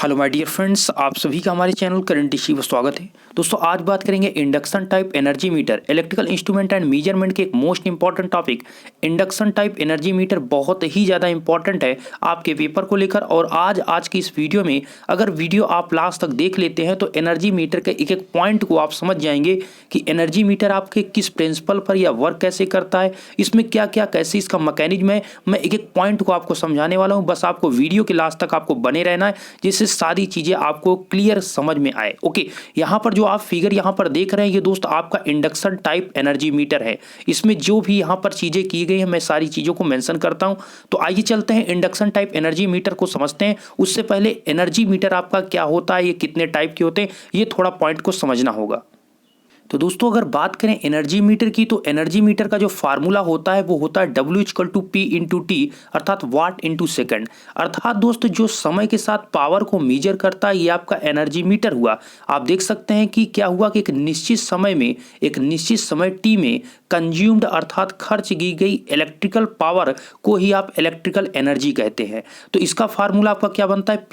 Hello my dear friends, आप सभी का हमारे चैनल करंट इश्यू में स्वागत है। दोस्तों आज बात करेंगे induction type energy meter, electrical instrument and measurement के एक most important topic. Induction type energy meter बहुत ही ज़्यादा इंपॉर्टेंट है आपके पेपर को लेकर। और आज की इस वीडियो में अगर वीडियो आप लास्ट तक देख लेते हैं तो एनर्जी मीटर के एक एक पॉइंट को आप समझ जाएंगे कि एनर्जी मीटर आपके किस प्रिंसिपल पर या वर्क कैसे करता है, इसमें क्या क्या कैसे इसका मैकेनिज्म है। मैं एक एक पॉइंट को आपको समझाने वाला हूँ, बस आपको वीडियो के लास्ट तक आपको बने रहना है जिससे सारी चीजें आपको क्लियर समझ में आए। ओके, यहां पर जो आप फिगर यहां पर देख रहे हैं ये दोस्त आपका इंडक्शन टाइप एनर्जी मीटर है। इसमें जो भी यहां पर चीजें की गई है मैं सारी चीजों को मेंशन करता हूं। तो आइए चलते हैं इंडक्शन टाइप एनर्जी मीटर को समझते हैं। उससे पहले एनर्जी मीटर आपका क्या होता है, ये कितने टाइप के होते हैं, ये थोड़ा पॉइंट को समझना होगा। तो दोस्तों अगर बात करें एनर्जी मीटर की तो एनर्जी मीटर का जो फार्मूला होता है वो होता है W=P/T अर्थात वाट इंटू सेकेंड। अर्थात दोस्तों जो समय के साथ पावर को मेजर करता है ये आपका एनर्जी मीटर हुआ। आप देख सकते हैं कि क्या हुआ कि एक निश्चित समय में, एक निश्चित समय T में कंज्यूम्ड अर्थात खर्च की गई इलेक्ट्रिकल पावर को ही आप इलेक्ट्रिकल एनर्जी कहते हैं। तो इसका फार्मूला आपका क्या बनता है,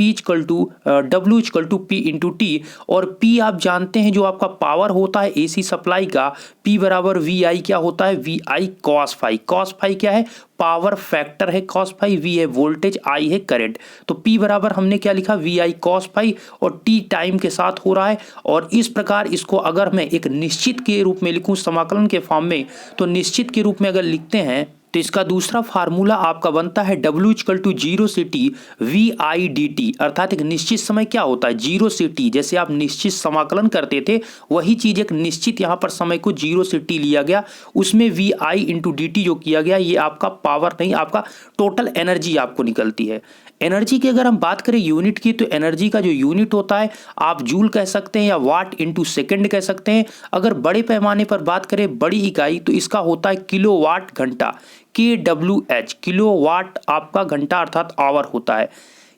W=P/T। और P आप जानते हैं जो आपका पावर होता है एसी सप्लाई का, P बराबर VI क्या होता है, VI cos phi. cos phi क्या है, पावर फैक्टर है, cos फाई, V है वोल्टेज, I है करंट। तो P बराबर हमने क्या लिखा, VI cos फाई, और T टाइम के साथ हो रहा है। और इस प्रकार इसको अगर मैं एक निश्चित के रूप में लिखूं समाकलन के फॉर्म में, तो निश्चित के रूप में अगर लिखते हैं तो इसका दूसरा फार्मूला आपका बनता है W=0 से T VI/dt। अर्थात एक निश्चित समय क्या होता है 0 से T, जैसे आप निश्चित समाकलन करते थे वही चीज एक निश्चित यहाँ पर समय को 0 से T लिया गया, उसमें VI/dt जो किया गया ये आपका पावर नहीं, आपका टोटल एनर्जी आपको निकलती है। एनर्जी की अगर हम बात करें यूनिट की तो एनर्जी का जो यूनिट होता है आप जूल कह सकते हैं या वाट इंटू सेकेंड कह सकते हैं। अगर बड़े पैमाने पर बात करें बड़ी इकाई तो इसका होता है किलोवाट घंटा, KWH, किलोवाट आपका घंटा अर्थात आवर होता है।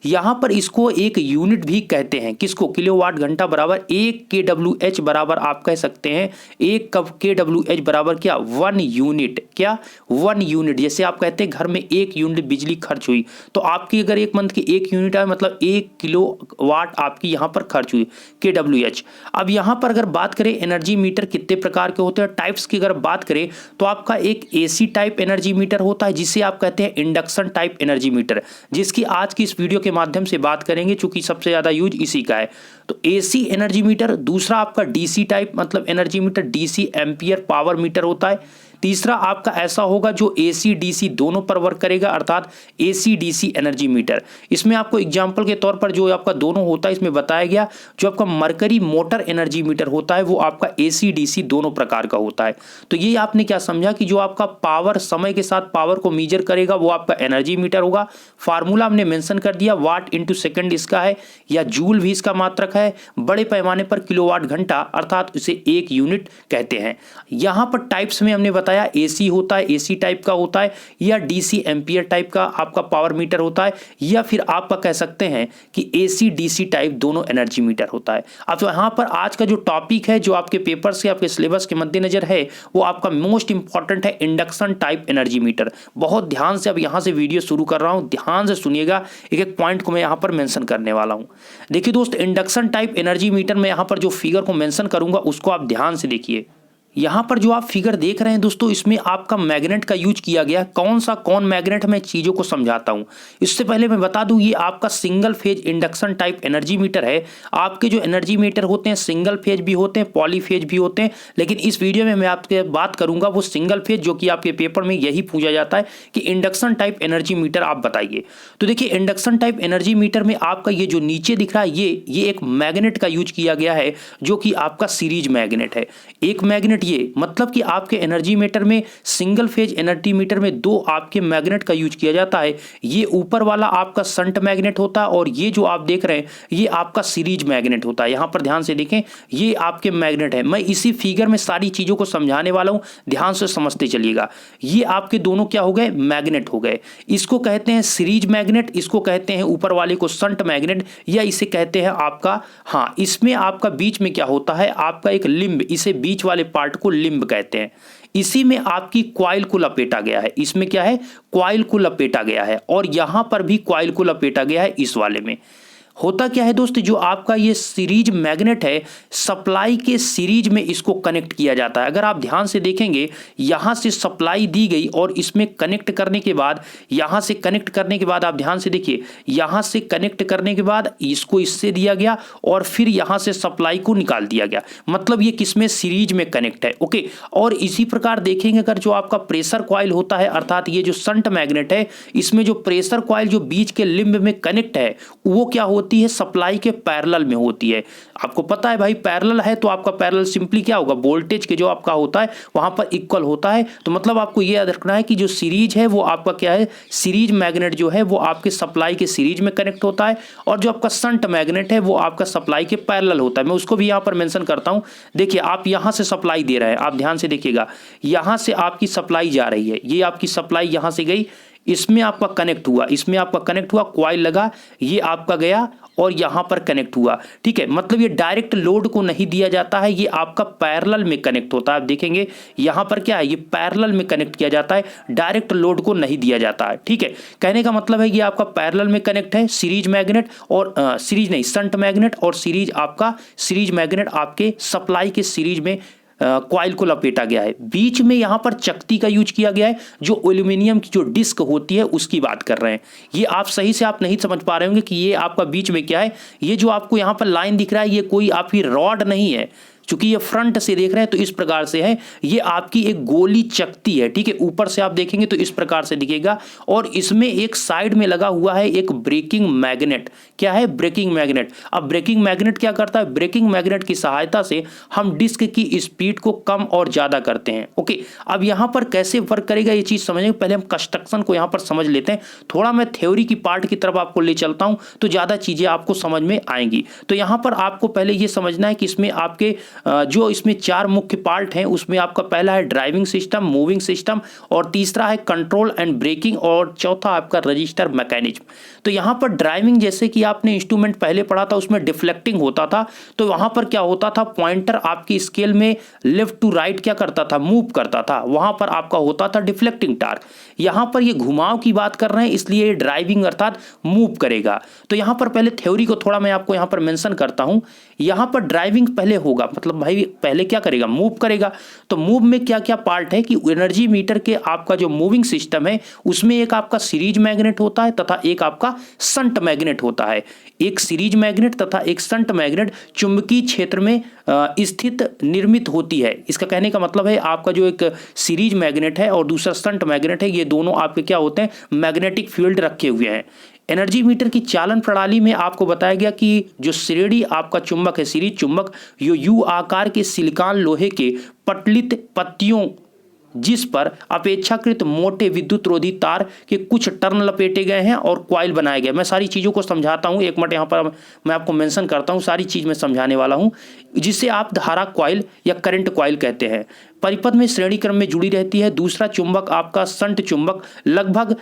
यहाँ पर इसको एक यूनिट भी कहते हैं, किसको, किलोवाट घंटा बराबर 1 KWH बराबर आप कह सकते हैं 1 कब KWH बराबर क्या 1 यूनिट, क्या 1 यूनिट। जैसे आप कहते हैं घर में 1 यूनिट बिजली खर्च हुई तो आपकी अगर एक मंथ की 1 यूनिट है मतलब 1 किलोवाट आपकी यहाँ पर खर्च हुई KWH। अब यहाँ पर अगर बात करें एनर्जी मीटर कितने प्रकार के होते हैं, टाइप्स की अगर बात करें तो आपका एक AC टाइप एनर्जी मीटर होता है जिसे आप कहते हैं इंडक्शन टाइप एनर्जी मीटर, जिसकी आज की इस वीडियो के माध्यम से बात करेंगे चूंकि सबसे ज्यादा यूज इसी का है। तो AC एनर्जी मीटर, दूसरा आपका DC टाइप मतलब energy meter, DC ampere power meter होता है। तीसरा आपका ऐसा होगा जो AC DC दोनों पर वर्क करेगा अर्थात AC DC एनर्जी मीटर। इसमें आपको एग्जांपल के तौर पर जो आपका दोनों होता है इसमें बताया गया, जो आपका मरकरी मोटर एनर्जी मीटर होता है वो आपका AC DC दोनों प्रकार का होता है। तो ये आपने क्या समझा कि जो आपका पावर समय के साथ पावर को मेजर करेगा वो आपका एनर्जी मीटर होगा। फार्मूला हमने मेंशन कर दिया, वाट इंटू सेकेंड इसका है या जूल भी इसका मात्रक है। बड़े पैमाने पर किलोवाट घंटा अर्थात इसे 1 यूनिट कहते हैं। यहाँ पर टाइप्स में हमने बताया AC होता है, AC टाइप का होता है, या DC एम्पियर टाइप का आपका पावर मीटर होता है, या फिर आपका कह सकते हैं कि AC DC टाइप दोनों एनर्जी मीटर होता है। अब तो यहाँ पर आज का जो टॉपिक है जो आपके पेपर से आपके सिलेबस के मद्देनजर है वो आपका मोस्ट इंपॉर्टेंट है इंडक्शन टाइप एनर्जी मीटर। बहुत ध्यान से अब यहाँ से वीडियो शुरू कर रहा हूँ, ध्यान से सुनिएगा, एक एक पॉइंट को मैं यहाँ पर मेंशन करने वाला हूँ। देखिए दोस्त, इंडक्शन टाइप एनर्जी मीटर में यहाँ पर जो फिगर को मेंशन करूंगा उसको आप ध्यान से देखिए। यहाँ पर जो आप फिगर देख रहे हैं दोस्तों इसमें आपका मैग्नेट का यूज किया गया। कौन मैग्नेट, मैं चीज़ों को समझाता हूँ। इससे पहले मैं बता दूँ ये आपका single phase induction type energy meter है। आपके जो एनर्जी मीटर होते हैं सिंगल फेज भी होते हैं, पॉली फेज भी होते हैं, लेकिन इस वीडियो में मैं आपसे बात करूंगा वो सिंगल फेज, जो कि आपके पेपर में यही पूछा जाता है कि इंडक्शन टाइप एनर्जी मीटर आप बताइए। तो देखिए इंडक्शन टाइप एनर्जी मीटर में आपका ये जो नीचे दिख रहा है ये एक मैग्नेट का यूज किया गया है जो कि आपका सीरीज मैग्नेट है। एक मैग्नेट, ये मतलब कि आपके एनर्जी मीटर में सिंगल फेज एनर्जी मीटर में 2 आपके मैग्नेट का यूज किया जाता है। ये ऊपर वाला आपका शंट मैग्नेट होता है और ये जो आप देख रहे हैं ये आपका सीरीज मैग्नेट होता है। यहां पर ध्यान से देखें, ये आपके मैग्नेट है। मैं इसी फिगर में सारी चीजों को समझाने वाला हूं, ध्यान से समझते चलिएगा। ये आपके दोनों क्या हो गए, मैग्नेट हो गए। इसको कहते हैं सीरीज मैग्नेट, इसको कहते हैं ऊपर वाले को शंट मैग्नेट, या इसे कहते हैं आपका, हाँ इसमें आपका बीच में क्या होता है आपका एक लिंब, इसे बीच वाले पार्ट को लिंब कहते हैं। इसी में आपकी क्वाइल को लपेटा गया है, इसमें क्या है क्वाइल को लपेटा गया है, और यहां पर भी क्वाइल को लपेटा गया है इस वाले में। होता क्या है दोस्त, जो आपका ये सीरीज मैग्नेट है सप्लाई के सीरीज में इसको कनेक्ट किया जाता है। अगर आप ध्यान से देखेंगे यहां से सप्लाई दी गई और इसमें कनेक्ट करने के बाद, यहां से कनेक्ट करने के बाद आप ध्यान से देखिए, यहां से कनेक्ट करने के बाद इसको इससे दिया गया और फिर यहां से सप्लाई को निकाल दिया गया, मतलब ये किसमें, सीरीज में कनेक्ट है। ओके, और इसी प्रकार देखेंगे अगर जो आपका प्रेशर कॉइल होता है, अर्थात ये जो शंट मैग्नेट है, इसमें जो प्रेशर कॉइल जो बीच के लिंब में कनेक्ट है वो क्या होती है, सप्लाई के पैरेलल में होती है। आपको पता है भाई पैरेलल है तो आपका पैरेलल सिंपली क्या होगा, वोल्टेज के जो आपका होता है वहां पर इक्वल होता है। तो मतलब आपको यह याद रखना है कि जो सीरीज है वो आपका क्या है, सीरीज मैग्नेट जो है वो आपके सप्लाई के सीरीज में कनेक्ट होता है, और जो आपका शंट मैग्नेट है वो आपका सप्लाई के पैरेलल होता है। मैं उसको भी यहां पर मेंशन करता हूं। देखिए आप यहां से सप्लाई दे रहे हैं, आप ध्यान से देखिएगा, यहां से आपकी सप्लाई जा रही है, ये आपकी सप्लाई यहां से गई, इसमें आपका कनेक्ट हुआ, इसमें आपका कनेक्ट हुआ, कॉइल लगा, ये आपका गया और यहां पर कनेक्ट हुआ। ठीक है, मतलब ये डायरेक्ट लोड को नहीं दिया जाता है, ये आपका पैरेलल में कनेक्ट होता है। आप देखेंगे यहां पर क्या है, ये पैरेलल में कनेक्ट किया जाता है, डायरेक्ट लोड को नहीं दिया जाता है। ठीक है, कहने का मतलब है ये आपका पैरेलल में कनेक्ट है, सीरीज मैग्नेट और सीरीज नहीं, शंट मैग्नेट और सीरीज आपका, सीरीज मैग्नेट आपके सप्लाई के सीरीज में कॉइल को लपेटा गया है। बीच में यहां पर चकती का यूज किया गया है, जो एल्यूमिनियम की जो डिस्क होती है उसकी बात कर रहे हैं। ये आप सही से आप नहीं समझ पा रहे होंगे कि ये आपका बीच में क्या है, ये जो आपको यहां पर लाइन दिख रहा है ये कोई आपकी रॉड नहीं है, चूंकि ये फ्रंट से देख रहे हैं तो इस प्रकार से है, ये आपकी एक गोली चकती है। ठीक है, ऊपर से आप देखेंगे तो इस प्रकार से दिखेगा, और इसमें एक साइड में लगा हुआ है एक ब्रेकिंग मैग्नेट। क्या है, ब्रेकिंग मैग्नेट। अब ब्रेकिंग मैग्नेट क्या करता है, ब्रेकिंग मैग्नेट की सहायता से हम डिस्क की स्पीड को कम और ज्यादा करते हैं। ओके, अब यहां पर कैसे वर्क करेगा ये चीज समझेंगे, पहले हम कंस्ट्रक्शन को यहां पर समझ लेते हैं। थोड़ा मैं थ्योरी की पार्ट की तरफ आपको ले चलता हूं तो ज्यादा चीजें आपको समझ में आएंगी। तो यहां पर आपको पहले ये समझना है कि इसमें आपके जो इसमें चार मुख्य पार्ट हैं, उसमें आपका पहला है ड्राइविंग सिस्टम, मूविंग सिस्टम, और तीसरा है कंट्रोल एंड ब्रेकिंग, और चौथा आपका रजिस्टर मैकेनिज्म। तो यहां पर ड्राइविंग, जैसे कि आपने इंस्ट्रूमेंट पहले पढ़ा था उसमें डिफ्लेक्टिंग होता था, तो वहां पर क्या होता था, पॉइंटर आपकी स्केल में लेफ्ट टू राइट क्या करता था, मूव करता था, वहां पर आपका होता था डिफ्लेक्टिंग टार्क। यहां पर ये घुमाव की बात कर रहे हैं इसलिए ये ड्राइविंग अर्थात मूव करेगा। तो यहां पर पहले थ्योरी को थोड़ा मैं आपको यहां पर मेंशन करता हूं। यहां पर ड्राइविंग पहले होगा, मतलब भाई पहले क्या करेगा, मूव करेगा। तो मूव में क्या क्या पार्ट है कि एनर्जी मीटर के आपका जो मूविंग सिस्टम है उसमें एक आपका सीरीज मैग्नेट होता है तथा एक आपका शंट मैग्नेट होता है। एक सीरीज मैग्नेट तथा एक शंट मैग्नेट चुंबकीय क्षेत्र में स्थित निर्मित होती है। इसका कहने का मतलब है आपका जो एक सीरीज मैग्नेट है और दूसरा शंट मैग्नेट है, ये दोनों आपके क्या होते हैं, मैग्नेटिक फील्ड रखे हुए हैं। एनर्जी मीटर की चालन प्रणाली में आपको बताया गया कि जो श्रेणी आपका चुंबक है, सीरीज चुंबक, यो यू आकार के सिलिकॉन लोहे के पटलित पत्तियों जिस पर अपेक्षाकृत मोटे विद्युत रोधी तार के कुछ टर्न लपेटे गए हैं और कॉइल बनाया गया। मैं सारी चीज़ों को समझाता हूं, एक मिनट यहाँ पर मैं आपको मेंशन करता हूं, सारी चीज़ मैं समझाने वाला हूं, जिसे आप धारा कॉइल या करंट कॉइल कहते हैं। परिपथ में श्रेणी क्रम में जुड़ी रहती है। दूसरा चुंबक आपका शंट चुंबक लगभग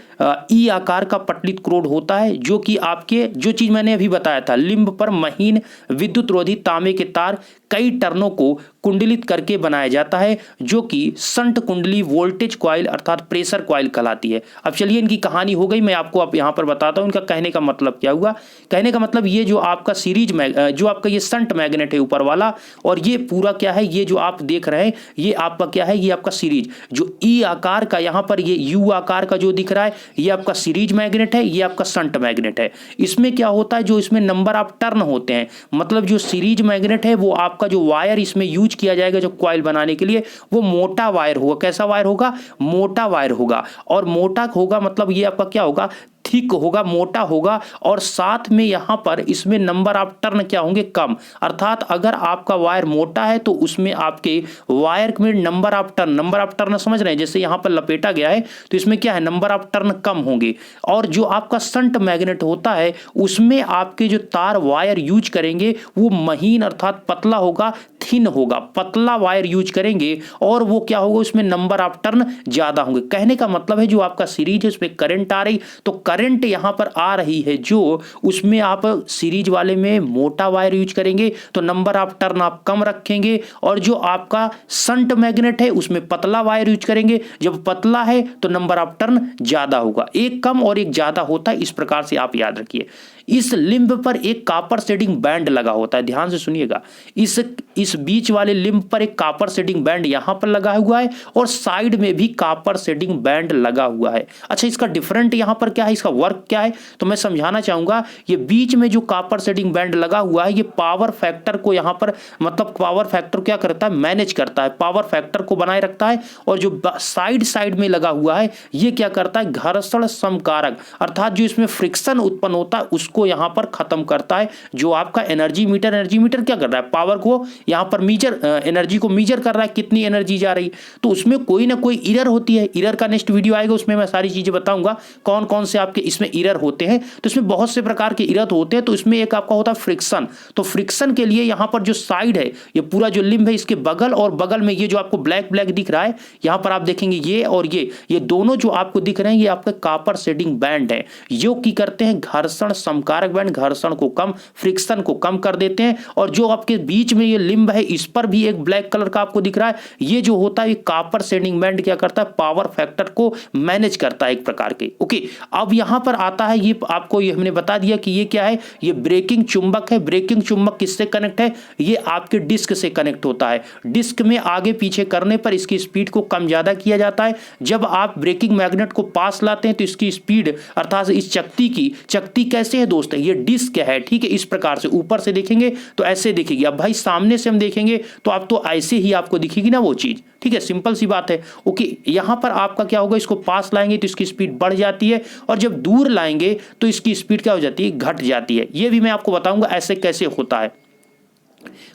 ई आकार का पटलित क्रोड होता है, जो कि आपके जो चीज मैंने अभी बताया था, लिंब पर महीन विद्युत रोधी तांबे के तार कई टर्नों को कुंडलित करके बनाया जाता है, जो कि शंट कुंडली वोल्टेज कॉइल अर्थात प्रेशर कॉइल कहलाती है। अब चलिए इनकी कहानी हो गई, मैं आपको अब यहाँ पर बताता हूँ इनका कहने का मतलब क्या हुआ। कहने का मतलब ये जो आपका सीरीज जो आपका ये शंट मैग्नेट है ऊपर वाला, और ये पूरा क्या है, ये जो आप देख रहे हैं ये आपका क्या है, ये आपका सीरीज जो ई आकार का, यहाँ पर ये यू आकार का जो दिख रहा है ये आपका सीरीज मैग्नेट है, ये आपका शंट मैग्नेट है। इसमें क्या होता है, जो इसमें नंबर ऑफ टर्न होते हैं, मतलब जो सीरीज मैग्नेट है वो आपका जो वायर इसमें यूज किया जाएगा जो कॉइल बनाने के लिए, वो मोटा वायर होगा। कैसा वायर होगा, मोटा वायर होगा। और मोटा होगा मतलब ये आपका क्या होगा, थिक होगा, मोटा होगा, और साथ में यहां पर इसमें नंबर ऑफ टर्न क्या होंगे, कम। अर्थात अगर आपका वायर मोटा है तो उसमें आपके वायर में नंबर ऑफ टर्न समझ रहे हैं, जैसे यहां पर लपेटा गया है तो इसमें क्या है, नंबर ऑफ टर्न कम होंगे। और जो आपका शंट मैग्नेट होता है उसमें आपके जो तार वायर यूज करेंगे वो महीन अर्थात पतला होगा, थिन होगा, पतला वायर यूज करेंगे, और वो क्या होगा, उसमें नंबर ऑफ टर्न ज्यादा होंगे। कहने का मतलब है जो आपका सीरीज है उसमें करंट आ रही, तो करंट यहां पर आ रही है जो उसमें आप सीरीज वाले में मोटा वायर यूज करेंगे तो नंबर ऑफ टर्न आप कम रखेंगे, और जो आपका शंट मैग्नेट है उसमें पतला वायर यूज करेंगे, जब पतला है तो नंबर ऑफ टर्न ज्यादा होगा। एक कम और एक ज्यादा होता है, इस प्रकार से आप याद रखिए। इस लिम्ब पर एक कॉपर शेडिंग बैंड लगा होता है। ध्यान से सुनिएगा, इस बीच वाले लिम्ब पर एक कॉपर शेडिंग बैंड यहां पर लगा हुआ है और साइड में भी कॉपर शेडिंग बैंड लगा हुआ है। अच्छा, इसका डिफरेंट यहां पर क्या है, इसका वर्क क्या है, तो मैं समझाना चाहूंगा। ये बीच में जो कॉपर शेडिंग बैंड लगा हुआ है, ये पावर फैक्टर को यहां पर, मतलब पावर फैक्टर क्या करता है, मैनेज करता है, पावर फैक्टर को बनाए रखता है। और जो साइड में लगा हुआ है, ये क्या करता है, घर्षण समकारक, अर्थात जो इसमें फ्रिक्शन उत्पन्न होता है उसको यहां पर खत्म करता है। जो आपका एनर्जी मीटर क्या कर रहा है, पावर को यहां पर मीजर, एनर्जी को मीजर कर रहा है, कितनी एनर्जी जा रही, तो उसमें कोई ना कोई एरर होती है। एरर का नेक्स्ट वीडियो आएगा, उसमें मैं सारी चीजें बताऊंगा कौन कौन से आपके इसमें एरर होते हैं। तो इसमें बहुत से प्रकार के एरर होते हैं। तो इसमें एक आपका होता है फ्रिक्शन। तो फ्रिक्शन के लिए यहां पर जो साइड है, ये पूरा जो लिम्ब है, इसके बगल और बगल में ये जो आपको ब्लैक ब्लैक दिख रहा है, यहां पर आप देखेंगे ये और ये दोनों जो आपको दिख रहे हैं, ये आपके कॉपर शेडिंग बैंड है, जो की करते हैं घर्षण समकारक बैंड, घर्षण को कम, फ्रिक्शन को कम कर देते हैं। और जो आपके बीच में ये लिम्ब है, इस पर भी एक ब्लैक कलर का आपको दिख रहा है, ये जो होता है ये कॉपर शेडिंग बैंड क्या करता है, पावर फैक्टर को मैनेज करता है एक प्रकार के। ओके, अब यहां पर आता है, ये आपको ये हमने बता दिया कि ये क्या है, ये ब्रेकिंग चुंबक है। ब्रेकिंग चुंबक किससे कनेक्ट है, ये आपके डिस्क से कनेक्ट होता है। डिस्क में आगे पीछे करने पर इसकी स्पीड को कम ज्यादा किया जाता है। जब आप ब्रेकिंग मैग्नेट को पास लाते हैं तो इसकी स्पीड, अर्थात इस चक्ति कैसे है दोस्त, ये डिस्क है, ठीक है। इस प्रकार से ऊपर से देखेंगे तो ऐसे दिखेगी। अब भाई सामने से हम देखेंगे तो आप तो ऐसे ही आपको दिखेगी ना वो चीज, ठीक है, सिंपल सी बात है। ओके, यहां पर आपका क्या होगा, इसको पास लाएंगे तो इसकी स्पीड बढ़ जाती है, और जब दूर लाएंगे तो इसकी स्पीड क्या हो जाती है, घट जाती है। ये भी मैं आपको बताऊंगा ऐसे कैसे होता है।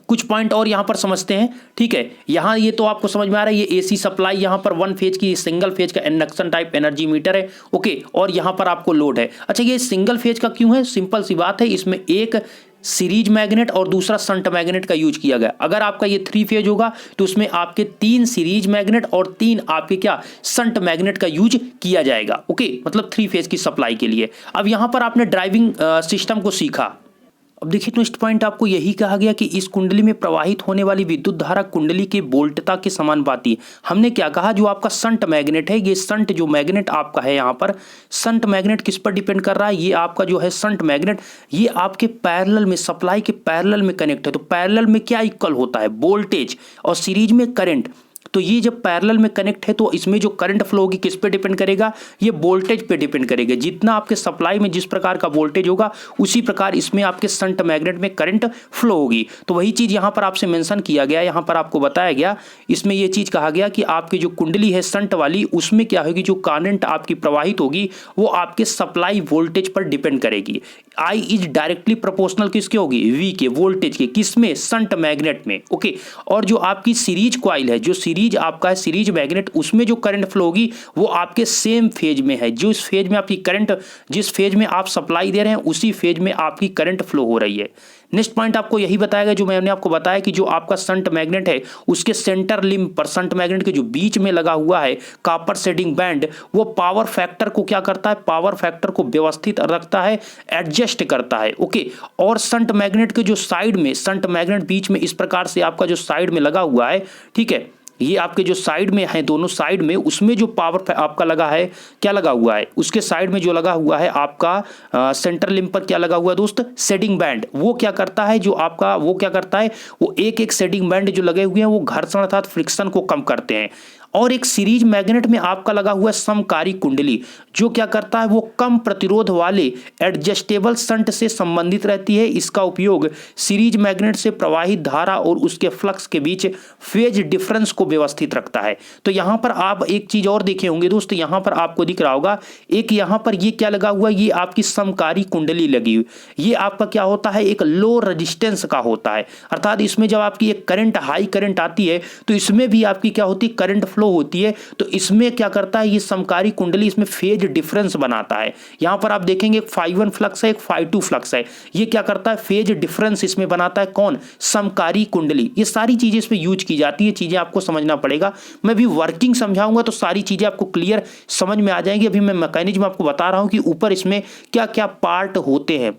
कुछ पॉइंट और यहां पर समझते हैं, ठीक है। यहां ये तो आपको समझ में आ रहा है, ये एसी सप्लाई यहां पर 1 फेज की सिंगल फेज का इंडक्शन टाइप एनर्जी मीटर है। ओके, और यहां पर आपको लोड है। अच्छा, ये सिंगल फेज का क्यों है, सिंपल सी बात है, इसमें एक सीरीज मैग्नेट और दूसरा शंट मैग्नेट का यूज किया गया। अगर आपका ये 3 फेज होगा तो उसमें आपके 3 सीरीज मैग्नेट और 3 आपके क्या शंट मैग्नेट का यूज किया जाएगा। ओके, मतलब 3 फेज की सप्लाई के लिए। अब यहां पर आपने ड्राइविंग सिस्टम को सीखा। अब देखिए, नेक्स्ट पॉइंट आपको यही कहा गया कि इस कुंडली में प्रवाहित होने वाली विद्युत धारा कुंडली के वोल्टता के समानुपाती है। हमने क्या कहा, जो आपका शंट मैग्नेट है, ये शंट जो मैग्नेट आपका है, यहाँ पर शंट मैग्नेट किस पर डिपेंड कर रहा है, ये आपका जो है शंट मैग्नेट, ये आपके पैरेलल में, सप्लाई के पैरेलल में कनेक्ट है। तो पैरेलल में क्या इक्वल होता है, वोल्टेज, और सीरीज में करंट। तो ये जब पैरेलल में कनेक्ट है तो इसमें जो करंट फ्लो होगी किस पे डिपेंड करेगा, ये वोल्टेज पे डिपेंड करेगा। जितना आपके सप्लाई में जिस प्रकार का वोल्टेज होगा उसी प्रकार इसमें आपके शंट मैग्नेट में करंट फ्लो होगी। तो वही चीज यहां पर आपसे मेंशन किया गया, यहां पर आपको बताया गया, इसमें यह चीज कहा गया कि आपकी जो कुंडली है शंट वाली, उसमें क्या होगी, जो करंट आपकी प्रवाहित होगी वो आपके सप्लाई वोल्टेज पर डिपेंड करेगी। आई इज डायरेक्टली प्रोपोर्शनल किसके होगी, वी के, वोल्टेज के, किसमें, शंट मैग्नेट में। ओके, और जो आपकी सीरीज कॉइल है, जो सीरीज आपका है सीरीज मैग्नेट, उसमें जो करंट फ्लो होगी वो आपके सेम फेज में है। जो इस फेज में आपकी करंट, जिस फेज में आप सप्लाई दे रहे हैं उसी फेज में आपकी करंट फ्लो हो रही है। नेक्स्ट पॉइंट आपको यही बताएगा जो मैंने आपको बताया कि जो आपका शंट मैग्नेट है उसके सेंटर लिम्ब पर, शंट मैग्नेट के जो बीच में लगा हुआ है कॉपर शेडिंग बैंड, वो पावर फैक्टर को क्या करता है, पावर फैक्टर को व्यवस्थित रखता है, एडजस्ट करता है। ओके, और शंट मैग्नेट के जो साइड में, शंट मैग्नेट बीच में इस प्रकार से आपका जो साइड में लगा हुआ है, ठीक है, ये आपके जो साइड में है, दोनों साइड में, उसमें जो पावर आपका लगा है, क्या लगा हुआ है, उसके साइड में जो लगा हुआ है आपका सेंटर लिम्ब पर क्या लगा हुआ है दोस्त, शेडिंग बैंड। वो क्या करता है, जो आपका वो क्या करता है, वो एक एक शेडिंग बैंड जो लगे हुए हैं वो घर्षण अर्थात फ्रिक्शन को कम करते हैं। और एक सीरीज मैग्नेट में आपका लगा हुआ है समकारी कुंडली, जो क्या करता है, वो कम प्रतिरोध वाले एडजस्टेबल शंट से संबंधित रहती है। इसका उपयोग सीरीज मैग्नेट से प्रवाहित धारा और उसके फ्लक्स के बीच फेज डिफरेंस को व्यवस्थित रखता है। तो यहां पर आप एक चीज और देखे होंगे दोस्त, यहां पर आपको दिख रहा होगा एक, यहां पर ये क्या लगा हुआ है, ये आपकी समकारी कुंडली लगी हुई, ये आपका क्या होता है, एक लो रेजिस्टेंस का होता है। अर्थात इसमें जब आपकी एक करंट, हाई करंट आती है तो इसमें भी आपकी क्या होती है, करंट फ्लो होती है। तो इसमें क्या करता है, ये समकारी कुंडली इसमें फेज डिफरेंस बनाता है। यहां पर आप देखेंगे एक φ1 फ्लक्स है, एक φ2 फ्लक्स है, ये क्या करता है, फेज डिफरेंस इसमें बनाता है, कौन, समकारी कुंडली। ये सारी चीजें इसमें यूज की जाती है, चीजें आपको समझना पड़ेगा। मैं भी वर्किंग समझाऊंगा तो सारी चीजें आपको क्लियर समझ में आ जाएंगी। अभी मैं मैकेनिज्म आपको बता रहा हूं कि ऊपर इसमें क्या क्या पार्ट होते हैं,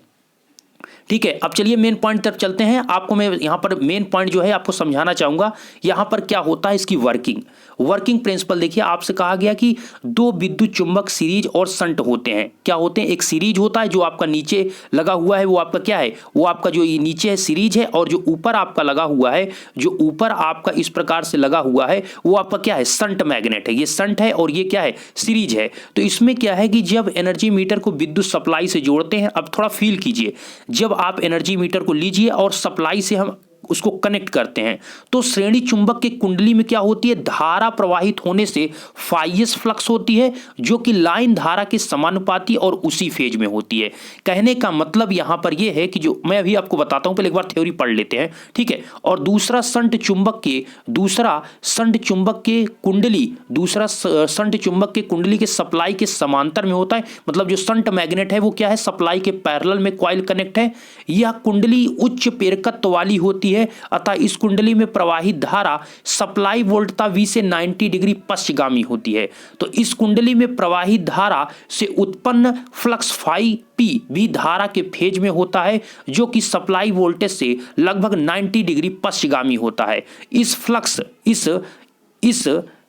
ठीक है, अब चलिए मेन पॉइंट तक चलते हैं। आपको मैं यहाँ पर मेन पॉइंट जो है आपको समझाना चाहूँगा। यहाँ पर क्या होता है इसकी वर्किंग प्रिंसिपल देखिए। आपसे कहा गया कि दो विद्युत चुंबक सीरीज और शंट होते हैं। क्या होते हैं? एक सीरीज होता है जो आपका नीचे लगा हुआ है, वो आपका क्या है, वो आपका जो ये नीचे है सीरीज है, और जो ऊपर आपका लगा हुआ है, जो ऊपर आपका इस प्रकार से लगा हुआ है, वो आपका क्या है, शंट मैग्नेट है। ये शंट है और ये क्या है, सीरीज है। तो इसमें क्या है कि जब एनर्जी मीटर को विद्युत सप्लाई से जोड़ते हैं, अब थोड़ा फील कीजिए, जब आप एनर्जी मीटर को लीजिए और सप्लाई से हम उसको कनेक्ट करते हैं, तो श्रेणी चुंबक के कुंडली में क्या होती है, धारा प्रवाहित होने से फाइस फ्लक्स होती है, जो कि लाइन धारा के समानुपाती और उसी फेज में होती है। कहने का मतलब यहां पर यह है कि जो मैं अभी आपको बताता हूं, पहले एक बार थ्योरी पढ़ लेते हैं, ठीक है। और दूसरा शंट चुंबक के कुंडली के सप्लाई के समांतर में होता है। मतलब जो शंट मैग्नेट है वो क्या है, सप्लाई के पैरेलल में कॉइल कनेक्ट है। यह कुंडली उच्च प्रेरकत्व वाली होती है, अतः इस कुंडली में प्रवाहित धारा सप्लाई वोल्टता V से 90 डिग्री पश्चिमगामी होती है। तो इस कुंडली में प्रवाहित धारा से उत्पन्न फ्लक्स फाई P भी धारा के फेज में होता है, जो कि सप्लाई वोल्टेज से लगभग 90 डिग्री पश्चिमगामी होता है। इस फ्लक्स इस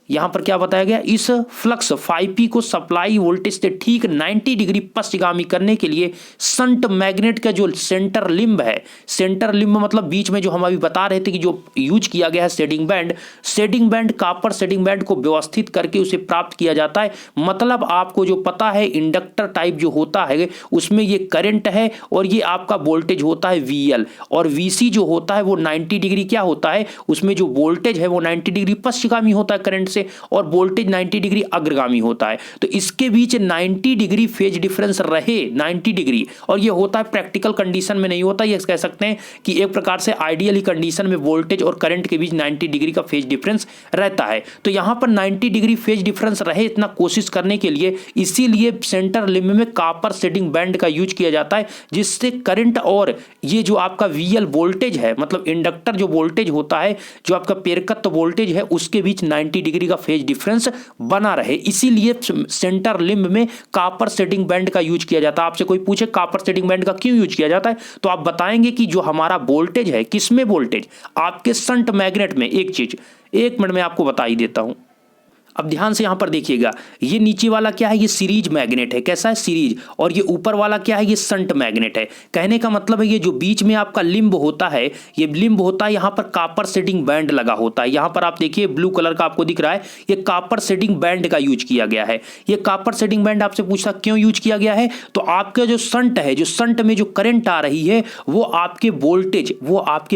यहां पर क्या बताया गया, इस फ्लक्स फाई P को सप्लाई वोल्टेज से ठीक 90 डिग्री पश्चिमगामी करने के लिए शंट मैग्नेट का जो सेंटर लिम्ब है, सेंटर लिम्ब मतलब बीच में जो हम अभी बता रहे थे कि जो यूज किया गया है shading band copper shading band को व्यवस्थित करके उसे प्राप्त किया जाता है। मतलब आपको जो पता है इंडक्टर टाइप जो होता है उसमें ये करंट है और ये आपका वोल्टेज होता है VL, और VC जो होता है वो 90 डिग्री क्या होता है, उसमें जो वोल्टेज है वो 90 डिग्री पश्चिमगामी होता है करंट से, और वोल्टेज 90 डिग्री अग्रगामी होता है। तो इसके बीच 90 डिग्री फेज डिफरेंस रहे, 90 डिग्री, और ये होता है प्रैक्टिकल कंडीशन में नहीं होता, ये कह सकते हैं कि एक प्रकार से आइडियली कंडीशन में वोल्टेज और करंट के बीच 90 डिग्री का फेज डिफरेंस रहता है। तो यहां पर 90 डिग्री फेज डिफरेंस रहे इतना कोशिश करने के लिए इसीलिए सेंटर लिम्ब में कॉपर शेडिंग बैंड का यूज किया जाता है, जिससे करंट और ये जो आपका VL वोल्टेज है, मतलब इंडक्टर जो वोल्टेज होता है, जो आपका प्रेरकत्व वोल्टेज है, उसके बीच 90 डिग्री का फेज डिफरेंस बना रहे। इसीलिए सेंटर लिम्ब में कॉपर शेडिंग बैंड का यूज किया जाता है। आपसे कोई पूछे कॉपर शेडिंग बैंड का क्यों यूज किया जाता है, तो आप बताएंगे कि जो हमारा वोल्टेज है, किसमें वोल्टेज, आपके शंट मैग्नेट में। एक चीज 1 मिनट में आपको बता ही देता हूं। अब ध्यान से यहां पर देखिएगा, ये नीचे वाला क्या है, ये सीरीज मैग्नेट है, कैसा है, सीरीज, और ये ऊपर वाला क्या है, ये शंट मैग्नेट है। कहने का मतलब है ये जो बीच में आपका लिम्ब होता है, ये लिम्ब होता है, यहां पर कॉपर शेडिंग बैंड लगा होता है। यहां पर आप देखिए ब्लू कलर का आपको दिख रहा है, ये कॉपर शेडिंग बैंड का यूज किया गया है। ये कॉपर शेडिंग बैंड आपसे पूछा क्यों यूज किया गया है, तो आपका जो शंट है, जो शंट में जो करंट आ रही है वो आपके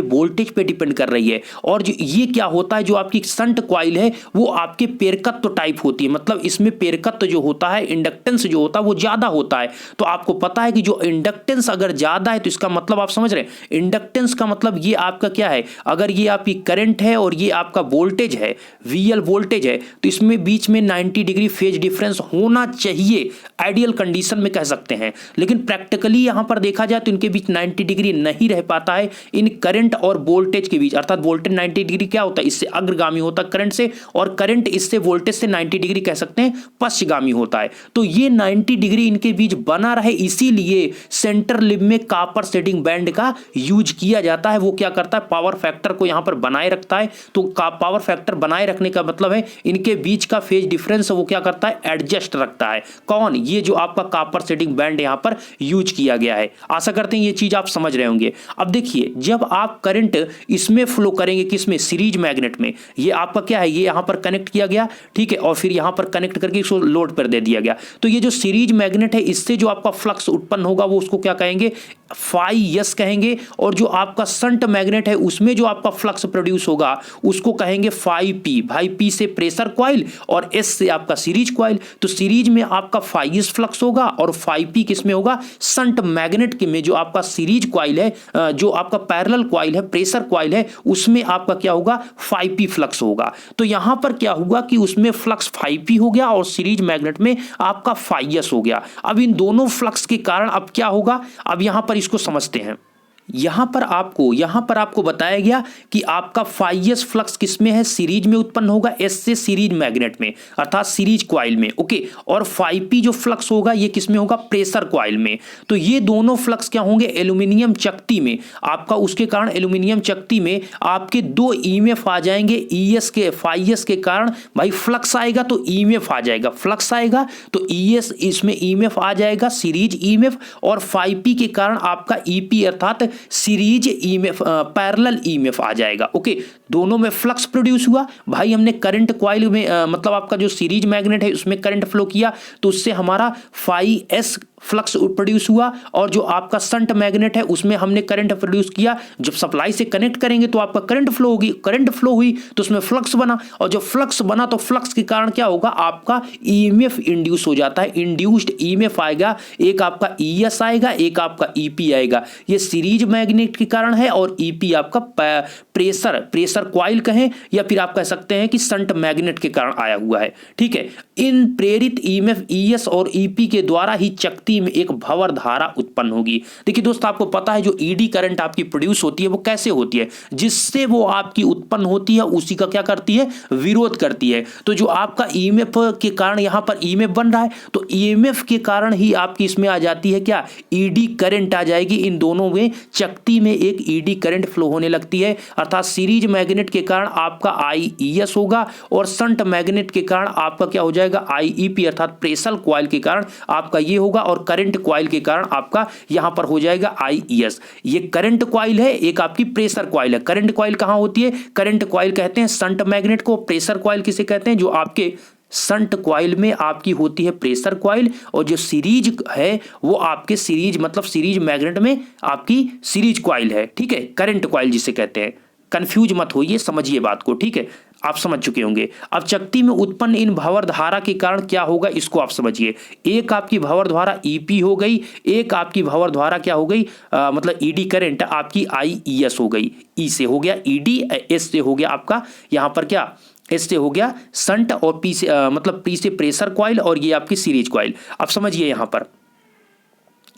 वोल्टेज पे डिपेंड कर रही है। और जो ये क्या होता है, जो आपकी शंट कॉइल है वो आपके प्रेरकत्व टाइप होती है, मतलब इसमें प्रेरकत्व जो होता है, इंडक्टेंस जो होता है वो ज्यादा होता है। तो आपको पता है कि जो इंडक्टेंस अगर ज्यादा है तो इसका मतलब आप समझ रहे हैं, इंडक्टेंस का मतलब ये आपका क्या है, अगर ये आपकी करंट है और ये आपका वोल्टेज है, VL वोल्टेज है, तो इसमें बीच में 90 डिग्री फेज डिफरेंस होना चाहिए, आइडियल कंडीशन में कह सकते हैं। लेकिन प्रैक्टिकली यहां पर देखा जाए तो इनके बीच 90 डिग्री नहीं रह पाता है, इन करंट और वोल्टेज के बीच, अर्थात वोल्टेज 90 डिग्री क्या होता है, इससे अग्रगामी होता है करंट से, और करंट इससे वोल्टेज से 90 डिग्री कह सकते हैं पश्चिमगामी होता है। तो ये 90 डिग्री इनके बीच बना रहे, इसीलिए सेंटर लिम्ब में कॉपर शेडिंग बैंड का यूज किया जाता है। वो क्या करता है, पावर फैक्टर को यहां पर बनाए रखता है। तो पावर फैक्टर बनाए रखने का मतलब है इनके बीच का फेज डिफरेंस वो क्या करता है, एडजस्ट रखता है। कौन, ये जो आपका कॉपर शेडिंग बैंड यहां पर यूज किया गया है। आशा करते हैं ये चीज आप समझ रहे होंगे। अब देखिए, जब आप करंट इसमें फ्लो करेंगे, किसमें, सीरीज मैग्नेट में, ये आपका क्या है, ये यहां पर कनेक्ट किया गया, ठीक है, और फिर यहां पर कनेक्ट करके इसको लोड पर दे दिया गया। तो ये जो सीरीज मैग्नेट है, इससे जो आपका फ्लक्स उत्पन्न होगा वो उसको क्या कहेंगे, फाई S कहेंगे। और जो आपका शंट मैग्नेट है उसमें जो आपका फ्लक्स प्रोड्यूस होगा उसको कहेंगे फाई P। भाई P से प्रेशर कॉइल और S से आपका सीरीज कॉइल। तो सीरीज में आपका फाई S फ्लक्स होगा और फाई P किस में होगा, शंट मैग्नेट के में जो आपका सीरीज कॉइल है, जो आपका पैरेलल कॉइल है, प्रेशर कॉइल है, उसमें आपका क्या होगा, फाई P फ्लक्स होगा। तो यहां पर क्या होगा कि उसमें फ्लक्स फाई P हो गया और सीरीज मैग्नेट में आपका फाई S हो गया। अब इन दोनों फ्लक्स के कारण अब क्या होगा, अब यहां पर इसको समझते हैं। यहां पर आपको बताया गया कि आपका फाइएस फ्लक्स किसमें है, सीरीज में उत्पन्न होगा, एस से सीरीज मैग्नेट में अर्थात सीरीज कॉइल में, ओके। और 5p जो फ्लक्स होगा ये किसमें होगा, प्रेशर कॉइल में। तो ये दोनों फ्लक्स क्या होंगे, एल्यूमिनियम चकती में आपका, उसके कारण एल्यूमिनियम चकती में आपके दो ईएमएफ आ जाएंगे, ईएस के फाइएस के कारण भाई फ्लक्स आएगा तो ईएमएफ आ जाएगा, फ्लक्स आएगा तो ईएस इसमें ईएमएफ आ जाएगा, सीरीज ईएमएफ, और 5p के कारण आपका ईपी अर्थात सीरीज ईएमएफ पैरेलल ईएमएफ आ जाएगा, ओके। दोनों में फ्लक्स प्रोड्यूस हुआ भाई, हमने करंट कॉइल में मतलब आपका जो सीरीज मैग्नेट है उसमें करंट फ्लो किया तो उससे हमारा 5s फ्लक्स प्रोड्यूस हुआ, और जो आपका शंट मैग्नेट है उसमें हमने करंट प्रोड्यूस किया। जब सप्लाई से कनेक्ट करेंगे तो आपका करंट फ्लो होगी, करंट फ्लो हुई तो उसमें फ्लक्स बना, और जब फ्लक्स बना तो फ्लक्स के कारण क्या होगा, आपका ईएमएफ इंड्यूस हो जाता है, इंड्यूस्ड ईएमएफ आएगा, एक आपका ईएस आएगा, एक आपका ईपी आएगा। ये सीरीज मैग्नेट के कारण है, और ईपी आपका प्रेशर कॉइल कहें या फिर आप कह सकते हैं कि शंट मैग्नेट के कारण आया हुआ है, ठीक है। इन प्रेरित ईएमएफ ईएस और ईपी के द्वारा ही चकती में एक भंवर धारा उत्पन्न होगी। देखिए दोस्तों, आपको पता है जो ईडी करंट आपकी प्रोड्यूस होती है वो कैसे होती है, जिससे वो आपकी उत्पन्न होती है उसी का क्या करती है, विरोध करती है। तो जो आपका ईएमएफ के कारण यहां पर ईएमएफ बन रहा है, तो ईएमएफ के कारण ही आपकी इसमें आ जाती है क्या, ईडी करंट आ जाएगी। इन दोनों में चकती में एक ईडी करंट फ्लो होने लगती है, अर्थात सीरीज मैग्नेट के कारण आपका आईईएस होगा, और शंट मैग्नेट के कारण आपका क्या हो जाएगा, आईईपी अर्थात प्रेशर कॉइल के कारण आपका ये होगा, और करंट कॉइल के कारण आपका यहां पर हो जाएगा आईईएस। ये करंट कॉइल है, एक आपकी प्रेशर कॉइल है। करंट कॉइल कहां होती है, करंट कॉइल कहते हैं शंट मैग्नेट को, प्रेशर कॉइल किसे कहते हैं, जो आपके शंट कॉइल में आपकी होती है प्रेशर कॉइल, और जो सीरीज है वो आपके सीरीज मतलब सीरीज मैग्नेट में आपकी सीरीज कॉइल है, ठीक है, करंट कॉइल जिसे कहते हैं। कंफ्यूज मत होइए, समझिए बात को, ठीक है, आप समझ चुके होंगे। अब चकती में उत्पन्न इन भंवर धारा के कारण क्या होगा, इसको आप समझिए। एक आपकी भंवर धारा ईपी हो गई, एक आपकी भंवर धारा क्या हो गई, मतलब ईडी करंट आपकी आईईएस हो गई। ई से हो गया ईडी, एस से हो गया आपका यहां पर क्या, एस से हो गया शंट, और पी से मतलब पी से प्रेशर कॉइल, और ये आपकी सीरीज कॉइल। अब समझिए यहां पर,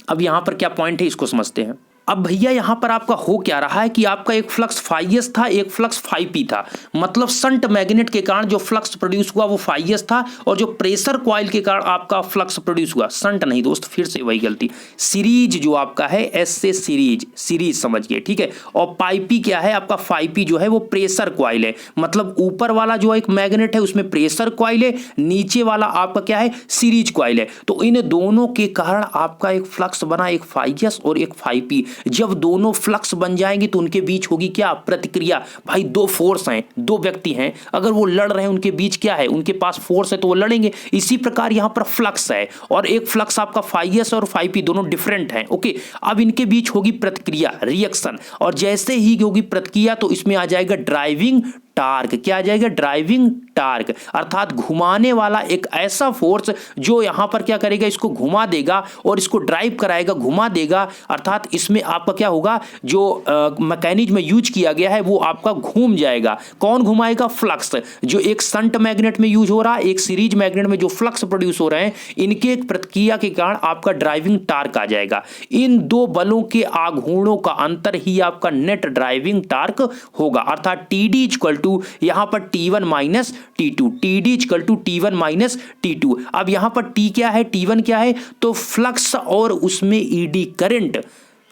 अब यहां पर क्या पॉइंट है इसको समझते हैं। अब भैया यहां पर आपका हो क्या रहा है कि आपका एक फ्लक्स 5s था, एक फ्लक्स 5p था, मतलब शंट मैग्नेट के कारण जो फ्लक्स प्रोड्यूस हुआ वो 5s था, और जो प्रेशर कॉइल के कारण आपका फ्लक्स प्रोड्यूस हुआ, शंट नहीं दोस्त, फिर से वही गलती, सीरीज जो आपका है, एस से सीरीज समझिए, ठीक है। और 5p क्या है आपका, 5p जो है वो प्रेशर कॉइल है, मतलब ऊपर वाला जो एक मैग्नेट है उसमें प्रेशर कॉइल है, नीचे वाला आपका क्या है, सीरीज कॉइल है। तो इन दोनों के कारण आपका एक फ्लक्स बना, एक 5s और एक 5p। जब दोनों फ्लक्स बन जाएंगे तो उनके बीच होगी क्या, प्रतिक्रिया। भाई दो फोर्स हैं, दो व्यक्ति हैं, अगर वो लड़ रहे हैं, उनके बीच क्या है, उनके पास फोर्स है तो वो लड़ेंगे। इसी प्रकार यहां पर फ्लक्स है, और एक फ्लक्स आपका 5s और 5p दोनों डिफरेंट हैं, ओके। अब इनके बीच होगी प्रतिक्रिया, रिएक्शन, और जैसे ही होगी प्रतिक्रिया तो इसमें आ जाएगा ड्राइविंग टार्क। क्या आ जाएगा, ड्राइविंग टार्क, अर्थात घुमाने वाला एक ऐसा फोर्स जो यहां पर क्या करेगा, इसको घुमा देगा और इसको ड्राइव कराएगा, घुमा देगा, अर्थात इसमें आपका क्या होगा, जो मैकेनिज्म यूज किया गया है वो आपका घूम जाएगा। कौन घुमाएगा, फ्लक्स, जो एक शंट मैग्नेट में यूज हो रहा है, एक सीरीज मैग्नेट में जो फ्लक्स प्रोड्यूस हो रहे हैं, इनके प्रतिक्रिया के कारण आपका ड्राइविंग टार्क आ जाएगा। इन दो बलों के आघूर्णों का अंतर ही आपका नेट ड्राइविंग टार्क होगा, अर्थात टीडी इक्वल टू यहां पर T1 minus T2, TD equal to T1 minus T2। अब यहां पर T क्या है, T1 क्या है, तो फ्लक्स और उसमें ईडी करंट।